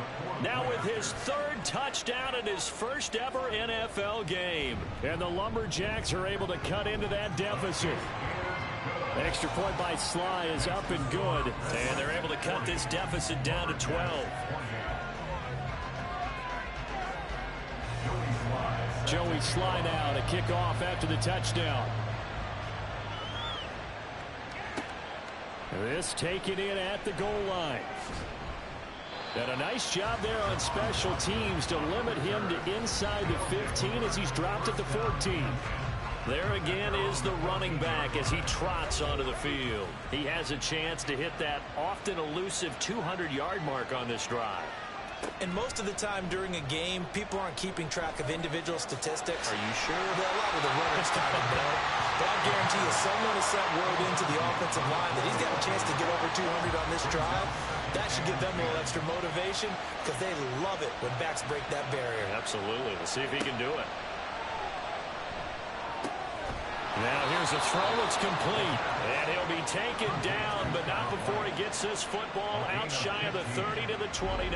Now with his 3rd touchdown in his 1st ever NFL game. And the Lumberjacks are able to cut into that deficit. Extra point by Sly is up and good. And they're able to cut this deficit down to 12. Joey Sly now to kick off after the touchdown. This taken in at the goal line. And a nice job there on special teams to limit him to inside the 15 as he's dropped at the 14. There again is the running back as he trots onto the field. He has a chance to hit that often elusive 200-yard mark on this drive. And most of the time during a game, people aren't keeping track of individual statistics. Are you sure? Well, a lot of the runners kind of know. But I guarantee you someone has sent word into the offensive line that he's got a chance to get over 200 on this drive. That should give them a little extra motivation because they love it when backs break that barrier. Absolutely. Let's see if he can do it. Now here's a throw. It's complete. And he'll be taken down, but not before he gets this football out shy of the 30 to the 29.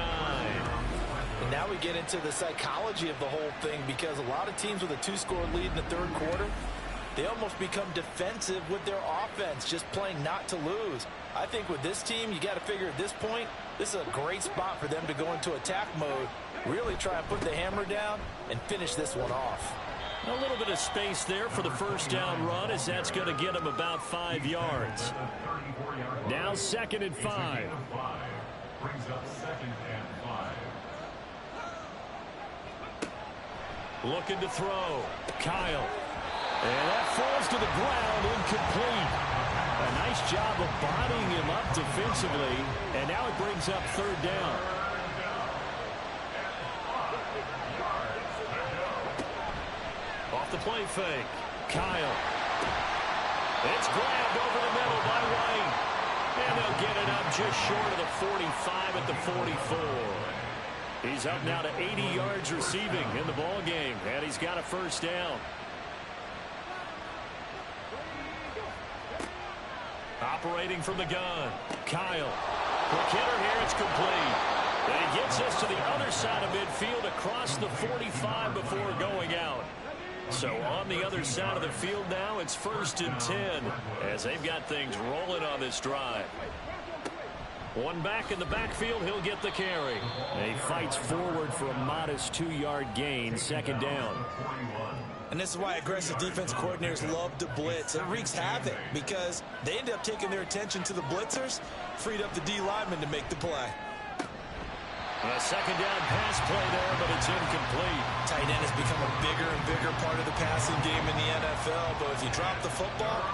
And now we get into the psychology of the whole thing, because a lot of teams with a 2-score lead in the third quarter, they almost become defensive with their offense, just playing not to lose. I think with this team, you got to figure at this point, this is a great spot for them to go into attack mode, really try and put the hammer down and finish this one off. A little bit of space there for the first down run, as that's going to get him about 5 yards. Now 2nd and 5. Brings up 2nd and 5. Looking to throw. Kyle. And that falls to the ground, incomplete. A nice job of bodying him up defensively, and now it brings up 3rd down. Off the play fake. Kyle. It's grabbed over the middle by White. And they'll get it up just short of the 45 at the 44. He's up now to 80 yards receiving in the ball game, and he's got a 1st down. Operating from the gun. Kyle. Quick hitter here. It's complete. And he gets us to the other side of midfield across the 45 before going out. So on the other side of the field now, it's 1st and 10 as they've got things rolling on this drive. One back in the backfield. He'll get the carry. And he fights forward for a modest 2-yard gain. 2nd down. And this is why aggressive defense coordinators love to blitz. It wreaks havoc because they end up taking their attention to the blitzers, freed up the D lineman to make the play. A 2nd down pass play there, but it's incomplete. Tight end has become a bigger and bigger part of the passing game in the NFL, but if you drop the football,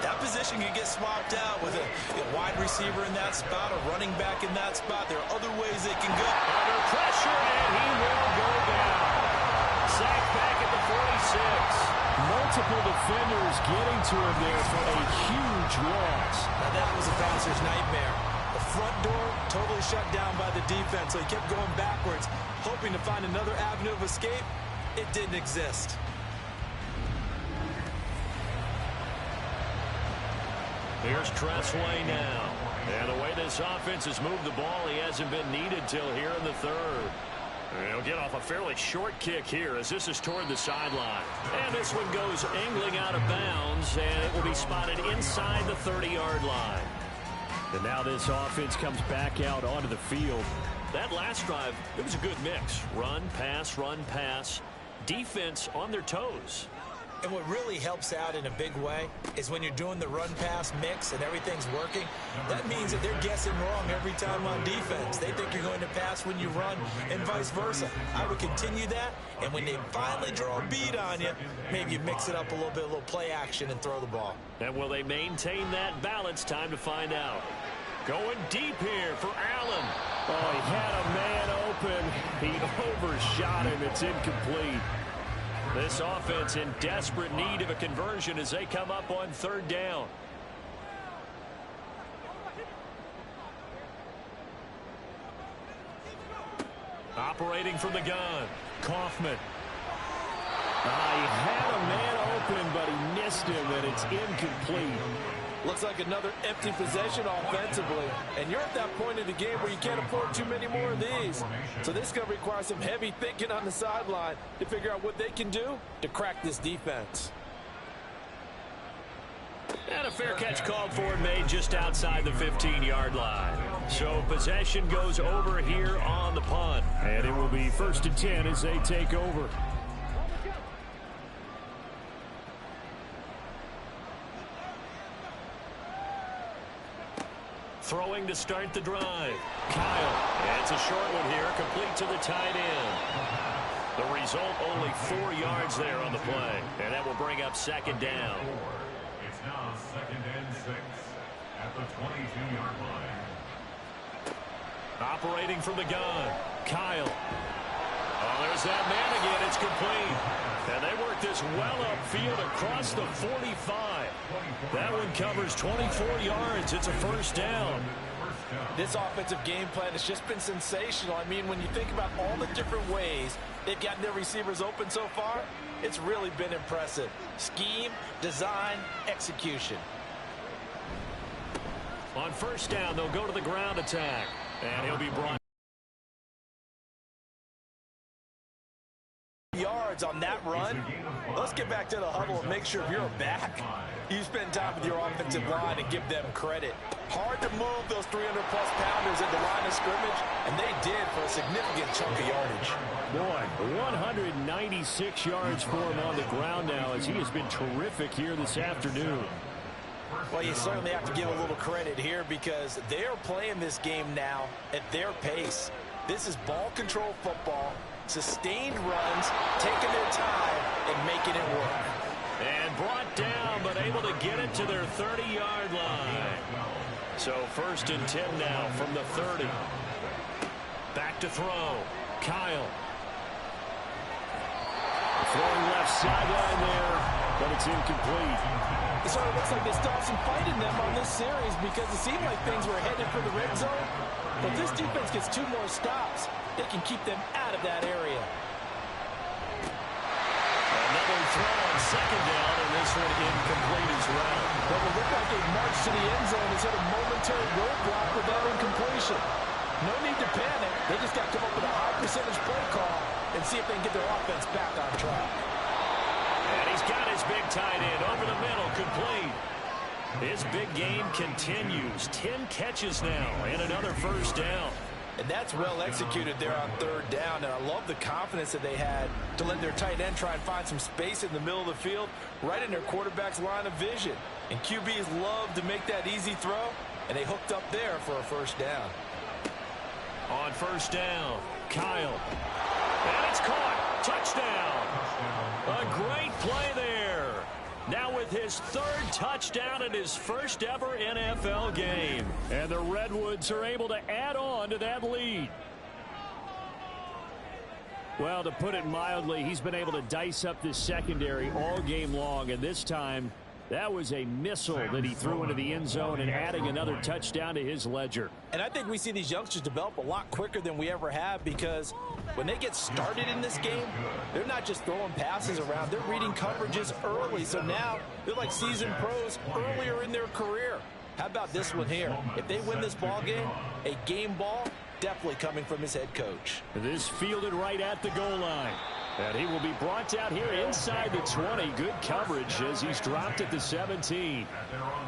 that position can get swapped out with a wide receiver in that spot, a running back in that spot. There are other ways they can go. Under pressure, and he will go down. Sacked back at the 46. Multiple defenders getting to him there for a huge loss. Now that was a bouncer's nightmare. The front door totally shut down by the defense, so he kept going backwards, hoping to find another avenue of escape. It didn't exist. Here's Tressway now. And the way this offense has moved the ball, he hasn't been needed till here in the 3rd. He'll get off a fairly short kick here as this is toward the sideline. And this one goes angling out of bounds, and it will be spotted inside the 30-yard line. And now this offense comes back out onto the field. That last drive, it was a good mix. Run, pass, defense on their toes. And what really helps out in a big way is when you're doing the run-pass mix and everything's working, that means that they're guessing wrong every time on defense. They think you're going to pass when you run and vice versa. I would continue that, and when they finally draw a beat on you, maybe you mix it up a little play action and throw the ball. And will they maintain that balance? Time to find out. Going deep here for Allen. Oh, he had a man open. He overshot him. It's incomplete. This offense in desperate need of a conversion as they come up on 3rd down. Operating from the gun. Kaufman. He had a man open, but he missed him, and it's incomplete. Looks like another empty possession offensively. And you're at that point in the game where you can't afford too many more of these. So this is going to require some heavy thinking on the sideline to figure out what they can do to crack this defense. And a fair catch called for and made just outside the 15-yard line. So possession goes over here on the punt. And it will be 1st and 10 as they take over. Throwing to start the drive. Kyle. And it's a short one here, complete to the tight end. The result, only 4 yards there on the play. And that will bring up 2nd down. It's now 2nd and 6 at the 22-yard line. Operating from the gun. Kyle. Oh, there's that man again. It's complete. And they work this well upfield across the 45. That one covers 24 yards. It's a 1st down. This offensive game plan has just been sensational. I mean, when you think about all the different ways they've gotten their receivers open so far, it's really been impressive. Scheme, design, execution. On 1st down, they'll go to the ground attack. And he'll be brought yards on that run. Let's get back to the huddle and make sure if you're back, you spend time with your offensive line and give them credit. Hard to move those 300-plus pounders at the line of scrimmage, and they did for a significant chunk of yardage. Boy, 196 yards for him on the ground now as he has been terrific here this afternoon. Well, you certainly have to give a little credit here because they are playing this game now at their pace. This is ball control football, sustained runs, taking their time and making it work. And brought down, but able to get it to their 30-yard line. So 1st and 10 now from the 30. Back to throw. Kyle. Throwing left sideline there, but it's incomplete. It sort of looks like they still have some fight in them on this series because it seemed like things were headed for the red zone. But this defense gets 2 more stops. They can keep them out of that area. Another throw on 2nd down, and this one incomplete as well. But it looked like they marched to the end zone and hit a momentary roadblock with that incompletion. No need to panic. They just got to come up with a high percentage play call and see if they can get their offense back on track. And he's got his big tight end over the middle, complete. His big game continues. 10 catches now and another 1st down. And that's well executed there on 3rd down. And I love the confidence that they had to let their tight end try and find some space in the middle of the field, right in their quarterback's line of vision. And QBs love to make that easy throw, and they hooked up there for a 1st down. On 1st down, Kyle. And it's caught. Touchdown. A great play there. Now with his 3rd touchdown in his 1st ever NFL game. And the Redwoods are able to add on to that lead. Well, to put it mildly, he's been able to dice up this secondary all game long, and this time that was a missile that he threw into the end zone and adding another touchdown to his ledger. And I think we see these youngsters develop a lot quicker than we ever have because when they get started in this game, they're not just throwing passes around. They're reading coverages early. So now they're like seasoned pros earlier in their career. How about this one here? If they win this ball game, a game ball definitely coming from his head coach. This fielded right at the goal line. And he will be brought out here inside the 20. Good coverage as he's dropped at the 17.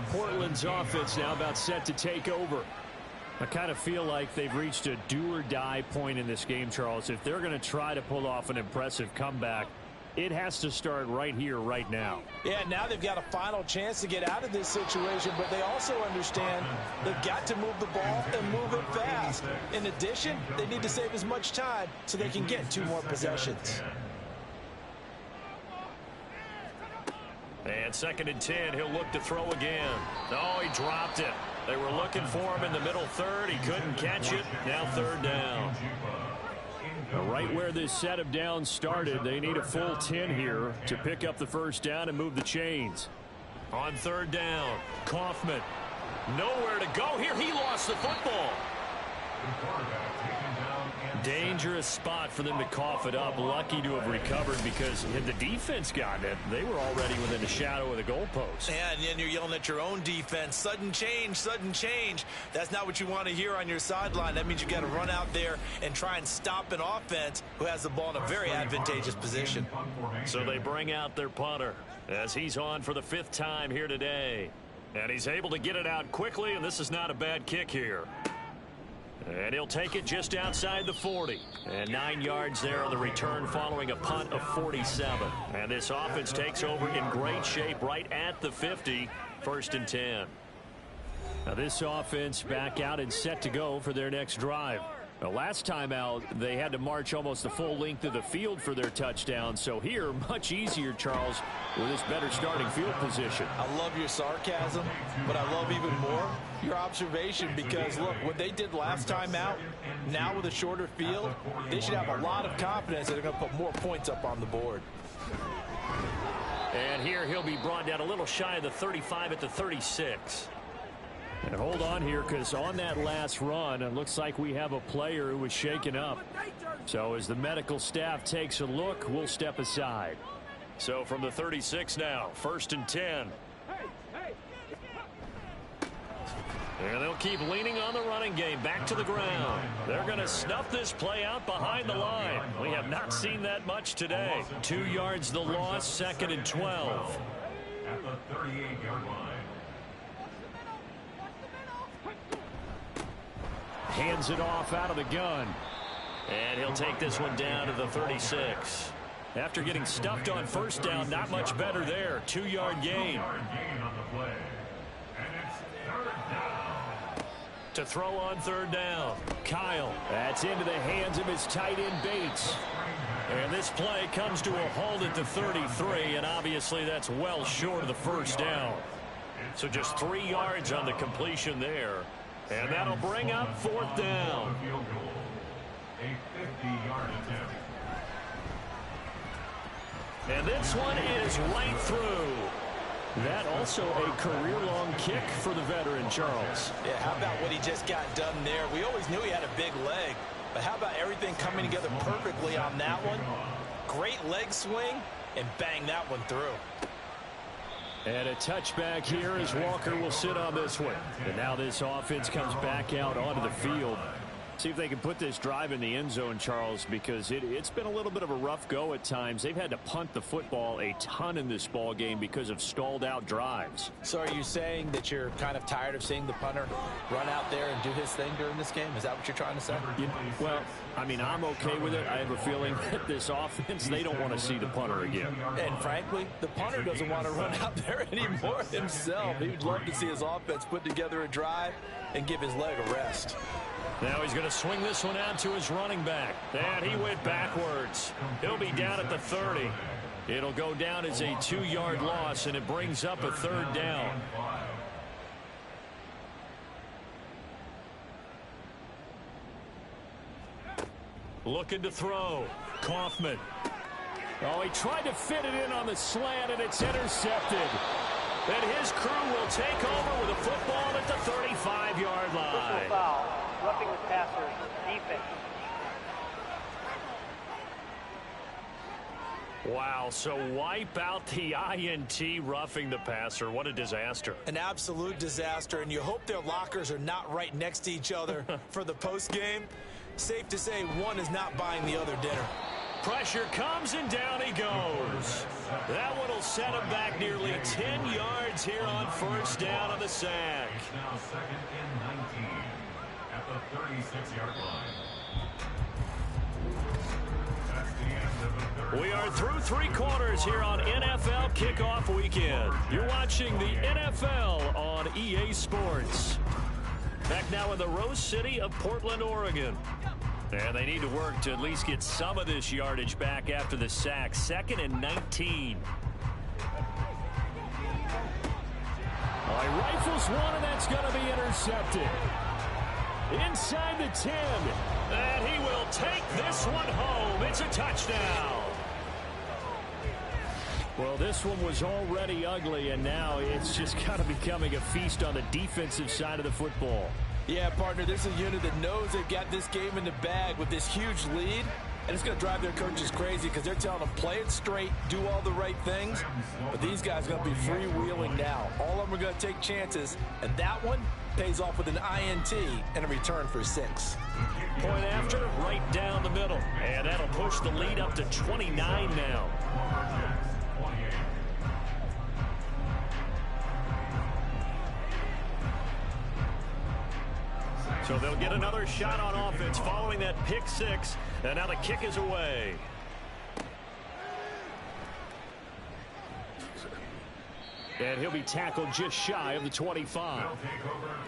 Portland's offense now about set to take over. I kind of feel like they've reached a do-or-die point in this game, Charles. If they're going to try to pull off an impressive comeback, it has to start right here, right now. Yeah, now they've got a final chance to get out of this situation, but they also understand they've got to move the ball and move it fast. In addition, they need to save as much time so they can get 2 more possessions. And 2nd and 10, he'll look to throw again. Oh, he dropped it. They were looking for him in the middle 3rd. He couldn't catch it. Now 3rd down. Right where this set of downs started, they need a full 10 here to pick up the 1st down and move the chains. On 3rd down, Kaufman. Nowhere to go here. He lost the football. Dangerous spot for them to cough it up. Lucky to have recovered because had the defense gotten it, they were already within the shadow of the goalpost. Yeah, and then you're yelling at your own defense. Sudden change, sudden change. That's not what you want to hear on your sideline. That means you got to run out there and try and stop an offense who has the ball in a very advantageous position. So they bring out their punter as he's on for the 5th time here today. And he's able to get it out quickly, and this is not a bad kick here. And he'll take it just outside the 40. And 9 yards there on the return following a punt of 47. And this offense takes over in great shape right at the 50. 1st and 10. Now this offense back out and set to go for their next drive. The last time out, they had to march almost the full length of the field for their touchdown. So here, much easier, Charles, with this better starting field position. I love your sarcasm, but I love even more your observation because, look, what they did last time out, now with a shorter field, they should have a lot of confidence that they're going to put more points up on the board. And here he'll be brought down a little shy of the 35 at the 36. And hold on here because on that last run, it looks like we have a player who was shaken up. So as the medical staff takes a look, we'll step aside. So from the 36 now, 1st and 10. And they'll keep leaning on the running game back to the ground. They're going to snuff this play out behind the line. We have not seen that much today. 2 yards the loss, 2nd and 12. At the 38-yard line. Hands it off out of the gun. And he'll take this one down to the 36. After getting stuffed on first down, not much better there. 2-yard gain. 2-yard gain on the play. And it's 3rd down. To throw on 3rd down. Kyle. That's into the hands of his tight end, Bates. And this play comes to a halt at the 33, and obviously that's well short of the first down. So just 3 yards on the completion there. And that'll bring up 4th down. A 50-yard attempt. And this one is right through. That also a career-long kick for the veteran, Charles. Yeah, how about what he just got done there? We always knew he had a big leg, but how about everything coming together perfectly on that one? Great leg swing, and bang that one through. And a touchback here as Walker will sit on this one. And now this offense comes back out onto the field. See if they can put this drive in the end zone, Charles, because it's been a little bit of a rough go at times. They've had to punt the football a ton in this ball game because of stalled out drives. So are you saying that you're kind of tired of seeing the punter run out there and do his thing during this game? Is that what you're trying to say? Well, I mean, I'm okay with it. I have a feeling that this offense, they don't want to see the punter again. And frankly, the punter doesn't want to run out there anymore himself. He would love to see his offense put together a drive and give his leg a rest. Now he's going to swing this one out to his running back. And he went backwards. He'll be down at the 30. It'll go down as a 2-yard loss, and it brings up a 3rd down. Looking to throw. Kaufman. Oh, he tried to fit it in on the slant, and it's intercepted. And his crew will take over with a football at the 35-yard line. Personal foul. Roughing the passer's defense. Wow, so wipe out the INT roughing the passer. What a disaster. An absolute disaster, and you hope their lockers are not right next to each other for the postgame. Safe to say one is not buying the other dinner. Pressure comes, and down he goes. That one will set him back nearly 10 yards here on 1st down on the sack. It's now 2nd and 19 at the 36-yard line. That's the end of the 3rd. We are through 3 quarters here on NFL Kickoff Weekend. You're watching the NFL on EA Sports. Back now in the Rose City of Portland, Oregon. And they need to work to at least get some of this yardage back after the sack. 2nd and 19. Oh, he rifles one, and that's going to be intercepted. Inside the 10. And he will take this one home. It's a touchdown. Well, this one was already ugly, and now it's just kind of becoming a feast on the defensive side of the football. Yeah, partner, this is a unit that knows they've got this game in the bag with this huge lead, and it's going to drive their coaches crazy because they're telling them play it straight, do all the right things, but these guys are going to be freewheeling now. All of them are going to take chances, and that one pays off with an INT and a return for 6. Point after, right down the middle, and that'll push the lead up to 29 now. So they'll get another shot on offense following that pick 6. And now the kick is away. And he'll be tackled just shy of the 25.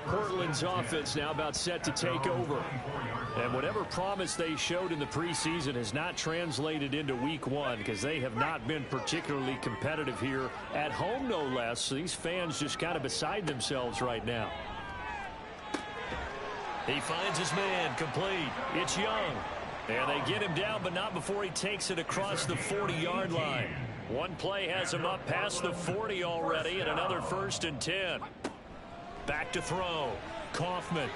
Portland's offense now about set to take over. And whatever promise they showed in the preseason has not translated into week 1 because they have not been particularly competitive here at home, no less. So these fans just kind of beside themselves right now. He finds his man, complete. It's Young. And they get him down, but not before he takes it across the 40-yard line. One play has him up past the 40 already, and another 1st and 10. Back to throw. Kaufman.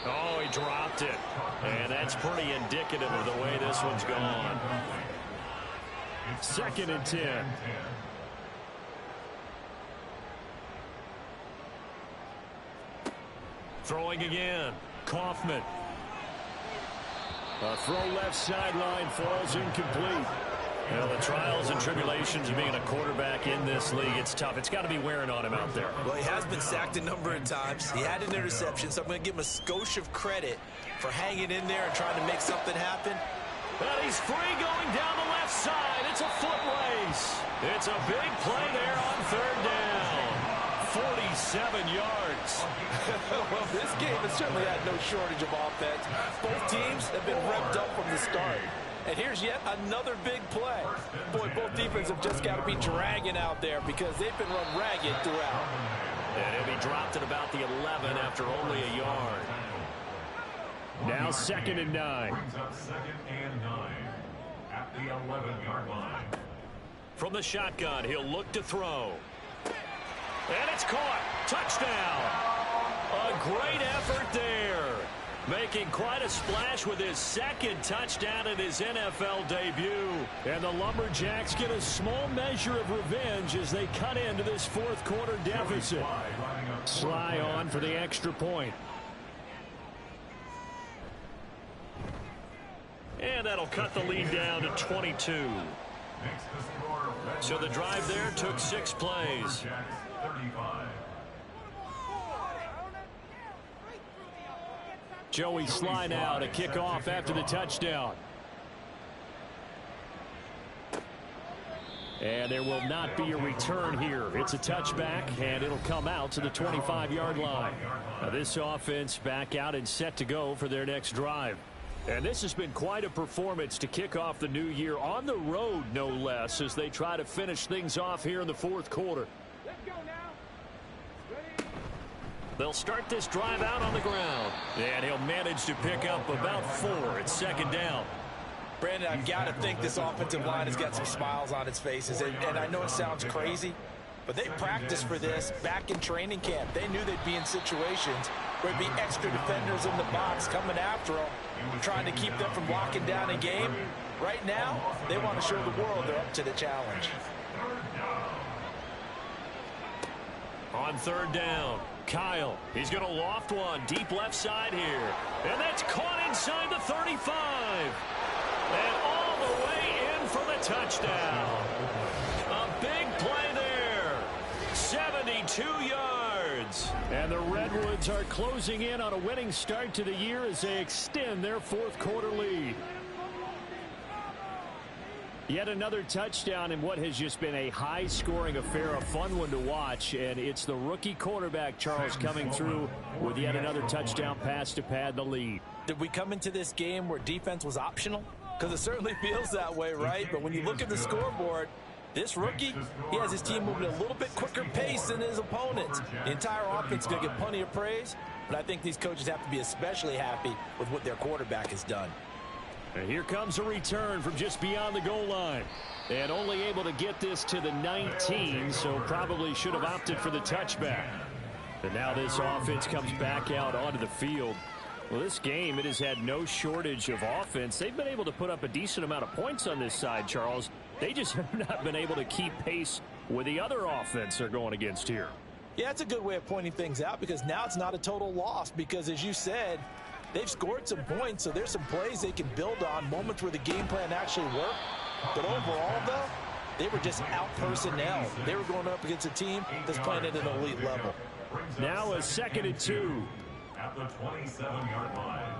Oh, he dropped it. And that's pretty indicative of the way this one's gone. 2nd and 10. Throwing again. Kaufman. A throw left sideline falls incomplete. Well, the trials and tribulations of being a quarterback in this league, it's tough. It's got to be wearing on him out there. Well, he has been sacked a number of times. He had an interception, so I'm going to give him a skosh of credit for hanging in there and trying to make something happen. But he's free going down the left side. It's a foot race. It's a big play there on third down. 47 yards. Well, this game has certainly had no shortage of offense. Both teams have been revved up from the start. And here's yet another big play. Boy, both defenses have just got to be dragging out there because they've been run ragged throughout. And he'll be dropped at about the 11 after only a yard. Now 2nd and 9. Brings up 2nd and 9 at the 11-yard line. From the shotgun, he'll look to throw. And it's caught. Touchdown. A great effort there. Making quite a splash with his 2nd touchdown in his NFL debut. And the Lumberjacks get a small measure of revenge as they cut into this 4th quarter deficit. Sly on for the extra point. And that'll cut the lead down to 22. So the drive there took 6 plays. 35. Joey Sly now to kick off after the touchdown. And there will not be a return here. It's a touchback, and it'll come out to the 25-yard line. Now this offense back out and set to go for their next drive. And this has been quite a performance to kick off the new year on the road, no less, as they try to finish things off here in the 4th quarter. They'll start this drive out on the ground. And he'll manage to pick up about 4. It's 2nd down. Brandon, I've got to think this offensive line has got some smiles on its faces. And I know it sounds crazy, but they practiced for this back in training camp. They knew they'd be in situations where there'd be extra defenders in the box coming after them, trying to keep them from locking down a game. Right now, they want to show the world they're up to the challenge. On 3rd down, Kyle. He's going to loft one deep left side here. And that's caught inside the 35. And all the way in for the touchdown. A big play there. 72 yards. And the Redwoods are closing in on a winning start to the year as they extend their 4th quarter lead. Yet another touchdown in what has just been a high-scoring affair, a fun one to watch, and it's the rookie quarterback, Charles, coming through with yet another touchdown pass to pad the lead. Did we come into this game where defense was optional? Because it certainly feels that way, right? But when you look at the scoreboard, this rookie, he has his team moving at a little bit quicker pace than his opponents. The entire offense is going to get plenty of praise, but I think these coaches have to be especially happy with what their quarterback has done. And here comes a return from just beyond the goal line. And only able to get this to the 19, so probably should have opted for the touchback. And now this offense comes back out onto the field. Well, this game, it has had no shortage of offense. They've been able to put up a decent amount of points on this side, Charles. They just have not been able to keep pace with the other offense they're going against here. Yeah, it's a good way of pointing things out because now it's not a total loss because, as you said, they've scored some points, so there's some plays they can build on, moments where the game plan actually worked. But overall, though, they were just out-personnel. They were going up against a team that's playing at an elite level. Now a 2nd and 2. At the 27-yard line.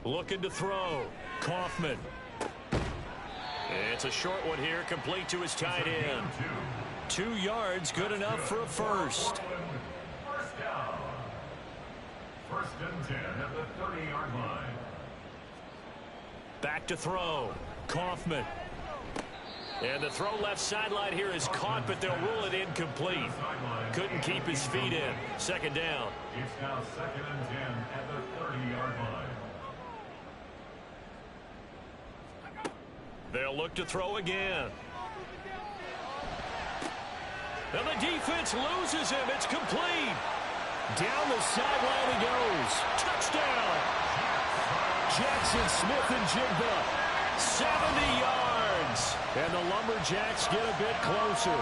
Looking to throw. Kaufman. It's a short one here, complete to his tight end. 2 yards, good enough for a first. First down. 1st and 10 at the 30-yard line. Back to throw. Kaufman. And the throw left sideline here is caught, but they'll rule it incomplete. Couldn't keep his feet in. 2nd down. It's now 2nd and 10 at the 30-yard line. They'll look to throw again. And the defense loses him. It's complete. Down the sideline he goes. Touchdown. Jackson Smith and Jigba. 70 yards. And the Lumberjacks get a bit closer.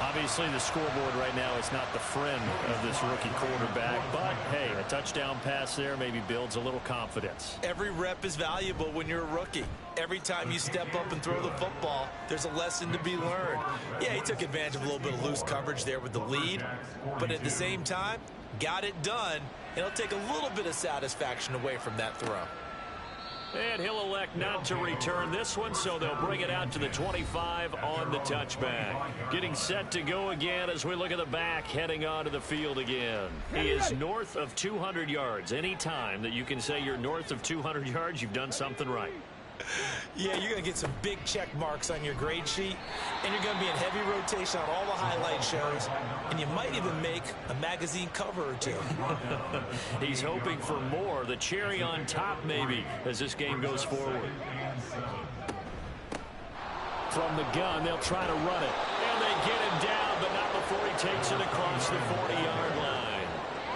Obviously, the scoreboard right now is not the friend of this rookie quarterback, but hey, a touchdown pass there maybe builds a little confidence. Every rep is valuable when you're a rookie. Every time you step up and throw the football, there's a lesson to be learned. Yeah, he took advantage of a little bit of loose coverage there with the lead, but at the same time, got it done, and it'll take a little bit of satisfaction away from that throw. And he'll elect not to return this one, so they'll bring it out to the 25 on the touchback. Getting set to go again as we look at the back, heading onto the field again. He is north of 200 yards. Any time that you can say you're north of 200 yards, you've done something right. Yeah, you're going to get some big check marks on your grade sheet, and you're going to be in heavy rotation on all the highlight shows, and you might even make a magazine cover or two. He's hoping for more, the cherry on top maybe, as this game goes forward. From the gun, they'll try to run it, and they get him down, but not before he takes it across the 40-yard line.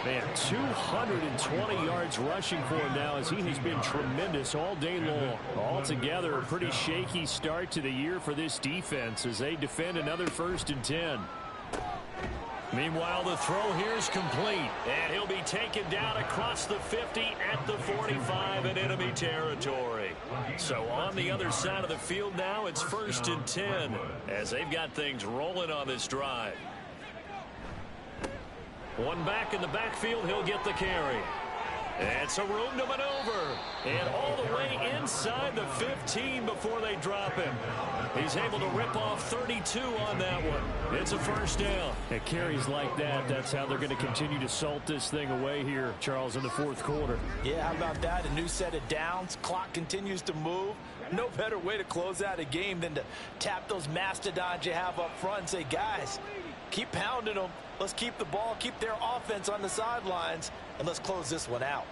Man, 220 yards rushing for him now as he has been tremendous all day long. Altogether, a pretty shaky start to the year for this defense as they defend another 1st and 10. Meanwhile, the throw here is complete, and he'll be taken down across the 50 at the 45 in enemy territory. So on the other side of the field now, it's 1st and 10 as they've got things rolling on this drive. One back in the backfield, he'll get the carry. And some room to maneuver. And all the way inside the 15 before they drop him. He's able to rip off 32 on that one. It's a 1st down. At carries like that, that's how they're going to continue to salt this thing away here, Charles, in the 4th quarter. Yeah, how about that? A new set of downs. Clock continues to move. No better way to close out a game than to tap those mastodons you have up front and say, guys, keep pounding them. Let's keep the ball, keep their offense on the sidelines, and let's close this one out.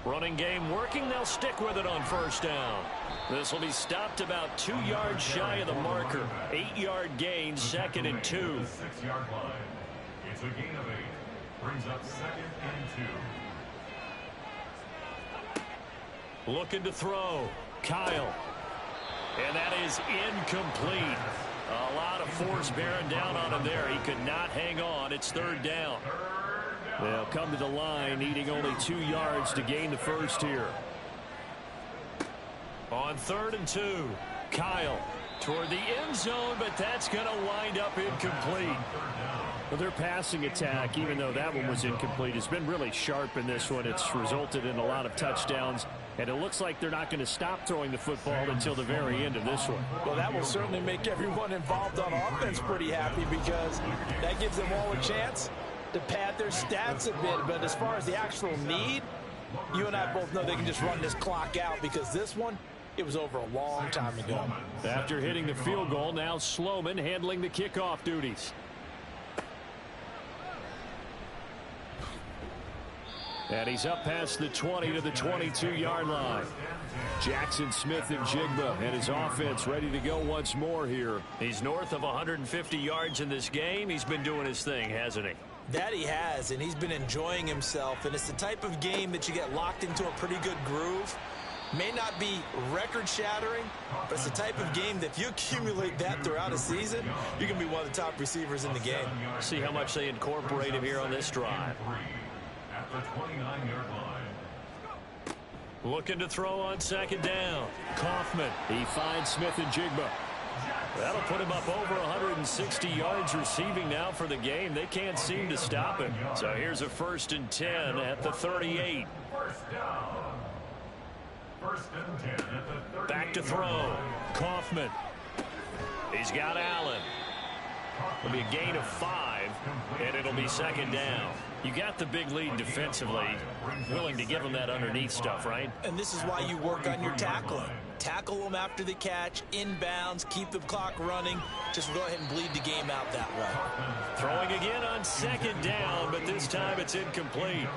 Running game working. They'll stick with it on 1st down. This will be stopped about 2 yards shy of the marker. 8-yard gain, 2nd and 2. 6-yard line. It's a gain of 8. Brings up 2nd and 2. Looking to throw. Kyle. And that is incomplete. A lot of force bearing down on him there. He could not hang on. It's 3rd down. They'll come to the line, needing only 2 yards to gain the 1st here. On 3rd and 2, Kyle toward the end zone, but that's going to wind up incomplete. Well, their passing attack, even though that one was incomplete, has been really sharp in this one. It's resulted in a lot of touchdowns, and it looks like they're not going to stop throwing the football until the very end of this one. Well, that will certainly make everyone involved on offense pretty happy because that gives them all a chance to pad their stats a bit. But as far as the actual need, you and I both know they can just run this clock out because this one, it was over a long time ago. After hitting the field goal, now Sloman handling the kickoff duties. And he's up past the 20 to the 22-yard line. Jackson Smith and Jigba and his offense ready to go once more here. He's north of 150 yards in this game. He's been doing his thing, hasn't he? That he has, and he's been enjoying himself. And it's the type of game that you get locked into a pretty good groove. May not be record-shattering, but it's the type of game that if you accumulate that throughout a season, you can be one of the top receivers in the game. See how much they incorporate him here on this drive. At the 29-yard line. Looking to throw on 2nd down. Kaufman. He finds Smith and Jigba. That'll put him up over 160 yards receiving now for the game. They can't seem to stop him. So here's a 1st and 10 at the 38. First down. 1st and 10 at the 38. Back to throw. Kaufman. He's got Allen. It'll be a gain of 5, and it'll be 2nd down. You got the big lead defensively, willing to give them that underneath stuff, right? And this is why you work on your tackling. Tackle them after the catch, inbounds, keep the clock running. Just go ahead and bleed the game out that way. Throwing again on 2nd down, but this time it's incomplete.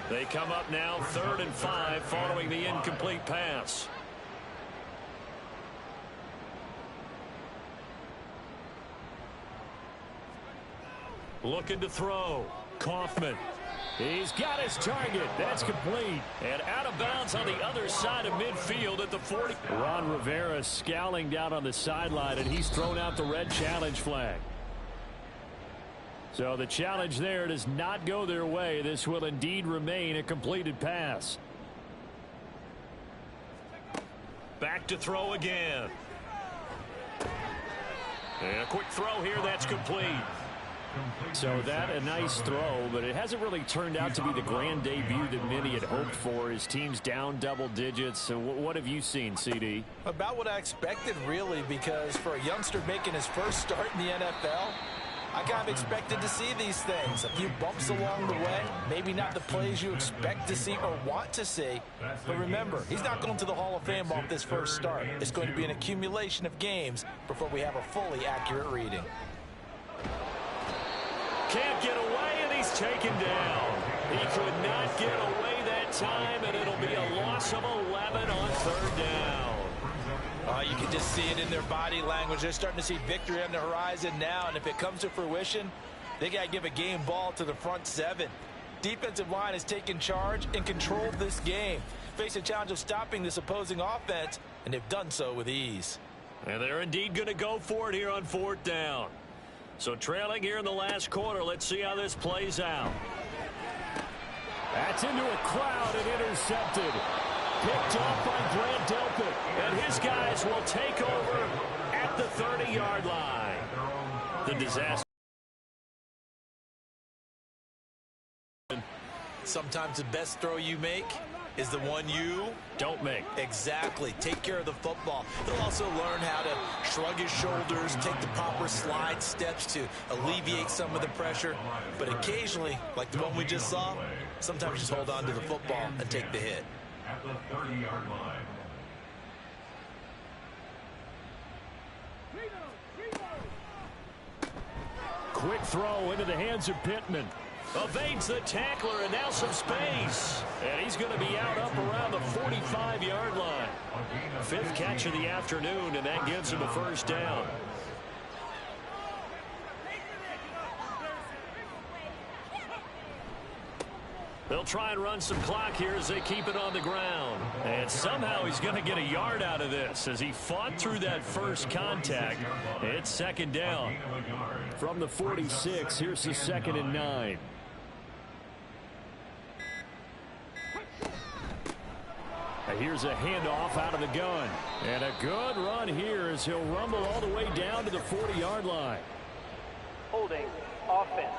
They come up now 3rd and 5 following the incomplete pass. Looking to throw. Kaufman. He's got his target. That's complete. And out of bounds on the other side of midfield at the 40. Ron Rivera scowling down on the sideline, and he's thrown out the red challenge flag. So the challenge there does not go their way. This will indeed remain a completed pass. Back to throw again. And a quick throw here. That's complete. So that a nice throw, but it hasn't really turned out to be the grand debut that many had hoped for. His team's down double digits. So what have you seen, CD? About what I expected, really, because for a youngster making his first start in the NFL, I kind of expected to see these things. A few bumps along the way, maybe not the plays you expect to see or want to see. But remember, he's not going to the Hall of Fame off this first start. It's going to be an accumulation of games before we have a fully accurate reading. Can't get away, and he's taken down. He could not get away that time, and it'll be a loss of 11 on third down. You can just see it in their body language. They're starting to see victory on the horizon now, and if it comes to fruition, they got to give a game ball to the front seven. Defensive line has taken charge and controlled this game. Face a challenge of stopping this opposing offense, and they've done so with ease. And they're indeed going to go for it here on fourth down. So trailing here in the last quarter, let's see how this plays out. That's into a crowd and intercepted. Picked off by Grant Delpit. And his guys will take over at the 30-yard line. The disaster. Sometimes the best throw you make is the one you don't make. Exactly. Take care of the football. He'll also learn how to shrug his shoulders, take the proper slide steps to alleviate some of the pressure. But occasionally, like the one we just saw, sometimes just hold on to the football and take the hit. At the 30-yard line. Quick throw into the hands of Pittman. Evades the tackler, and now some space. And he's going to be out up around the 45-yard line. Fifth catch of the afternoon, and that gives him a first down. They'll try and run some clock here as they keep it on the ground. And somehow he's going to get a yard out of this as he fought through that first contact. It's second down. From the 46, here's the 2nd and 9. Here's a handoff out of the gun. And a good run here as he'll rumble all the way down to the 40-yard line. Holding offense.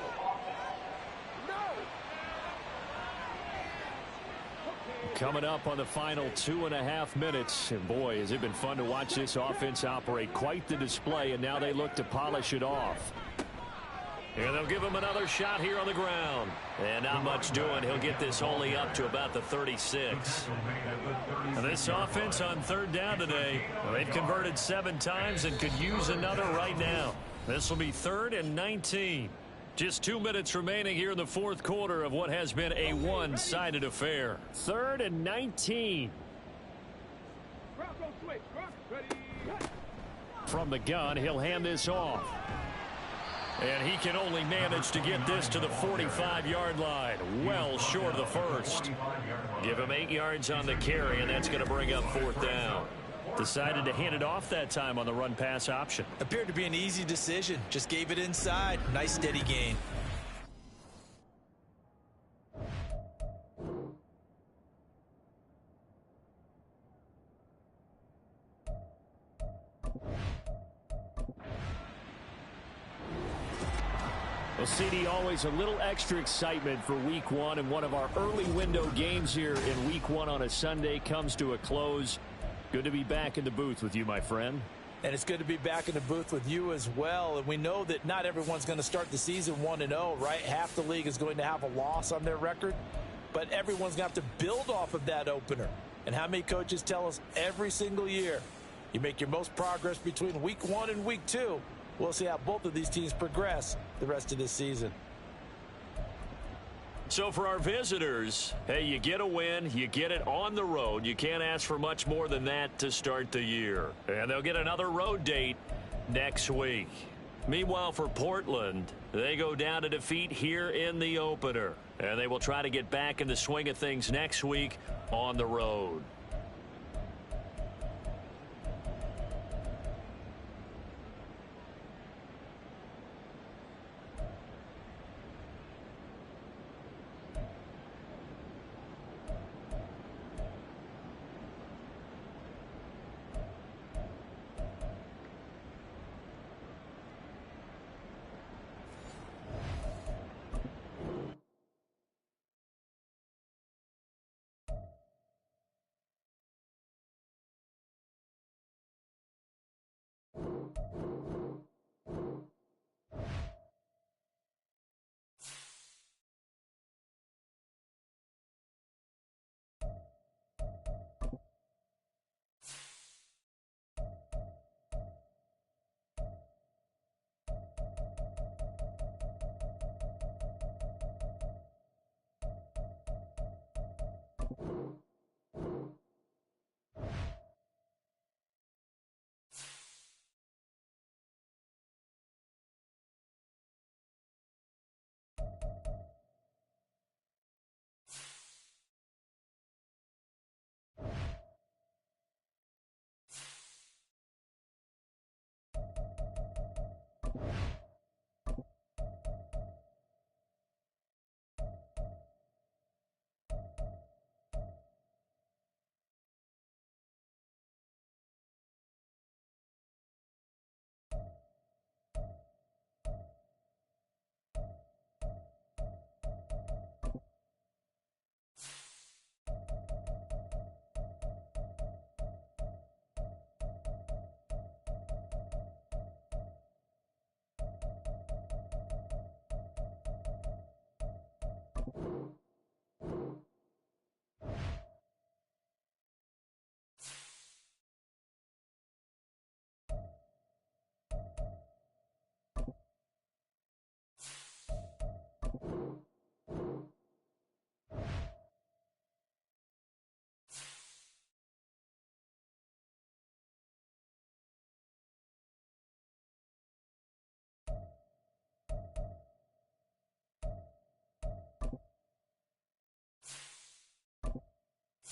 Coming up on the final 2.5 minutes. And boy, has it been fun to watch this offense operate. Quite the display, and now they look to polish it off. And they'll give him another shot here on the ground. And not much doing. He'll get this only up to about the 36. And this offense on third down today, well, they've converted 7 times and could use another right now. This will be 3rd and 19. Just 2 minutes remaining here in the fourth quarter of what has been a one-sided affair. 3rd and 19. From the gun, he'll hand this off. And he can only manage to get this to the 45-yard line. Well short of the first. Give him 8 yards on the carry, and that's going to bring up fourth down. Decided to hand it off that time on the run-pass option. Appeared to be an easy decision. Just gave it inside. Nice steady gain. Well, CD, always a little extra excitement for week one, and one of our early window games here in week one on a Sunday comes to a close. Good to be back in the booth with you, my friend. And it's good to be back in the booth with you as well. And we know that not everyone's going to start the season 1-0, right? Half the league is going to have a loss on their record. But everyone's going to have to build off of that opener. And how many coaches tell us every single year, you make your most progress between week 1 and week 2. We'll see how both of these teams progress the rest of this season. So for our visitors, hey, you get a win, you get it on the road. You can't ask for much more than that to start the year. And they'll get another road date next week. Meanwhile, for Portland, they go down to defeat here in the opener. And they will try to get back in the swing of things next week on the road.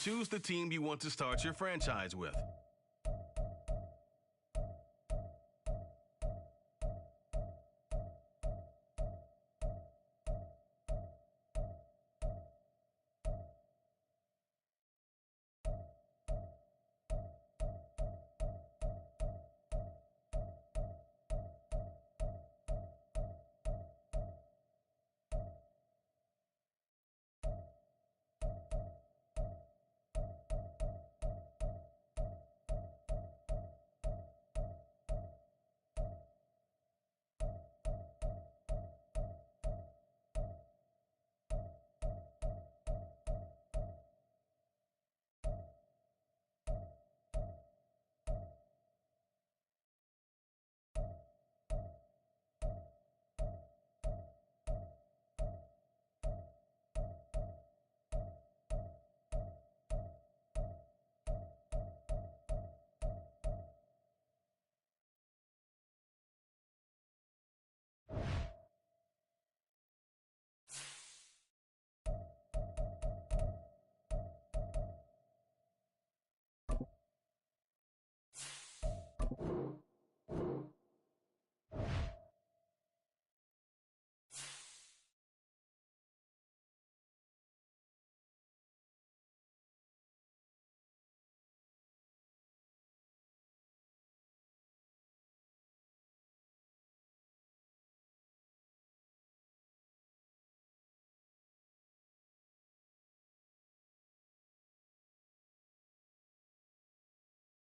Choose the team you want to start your franchise with.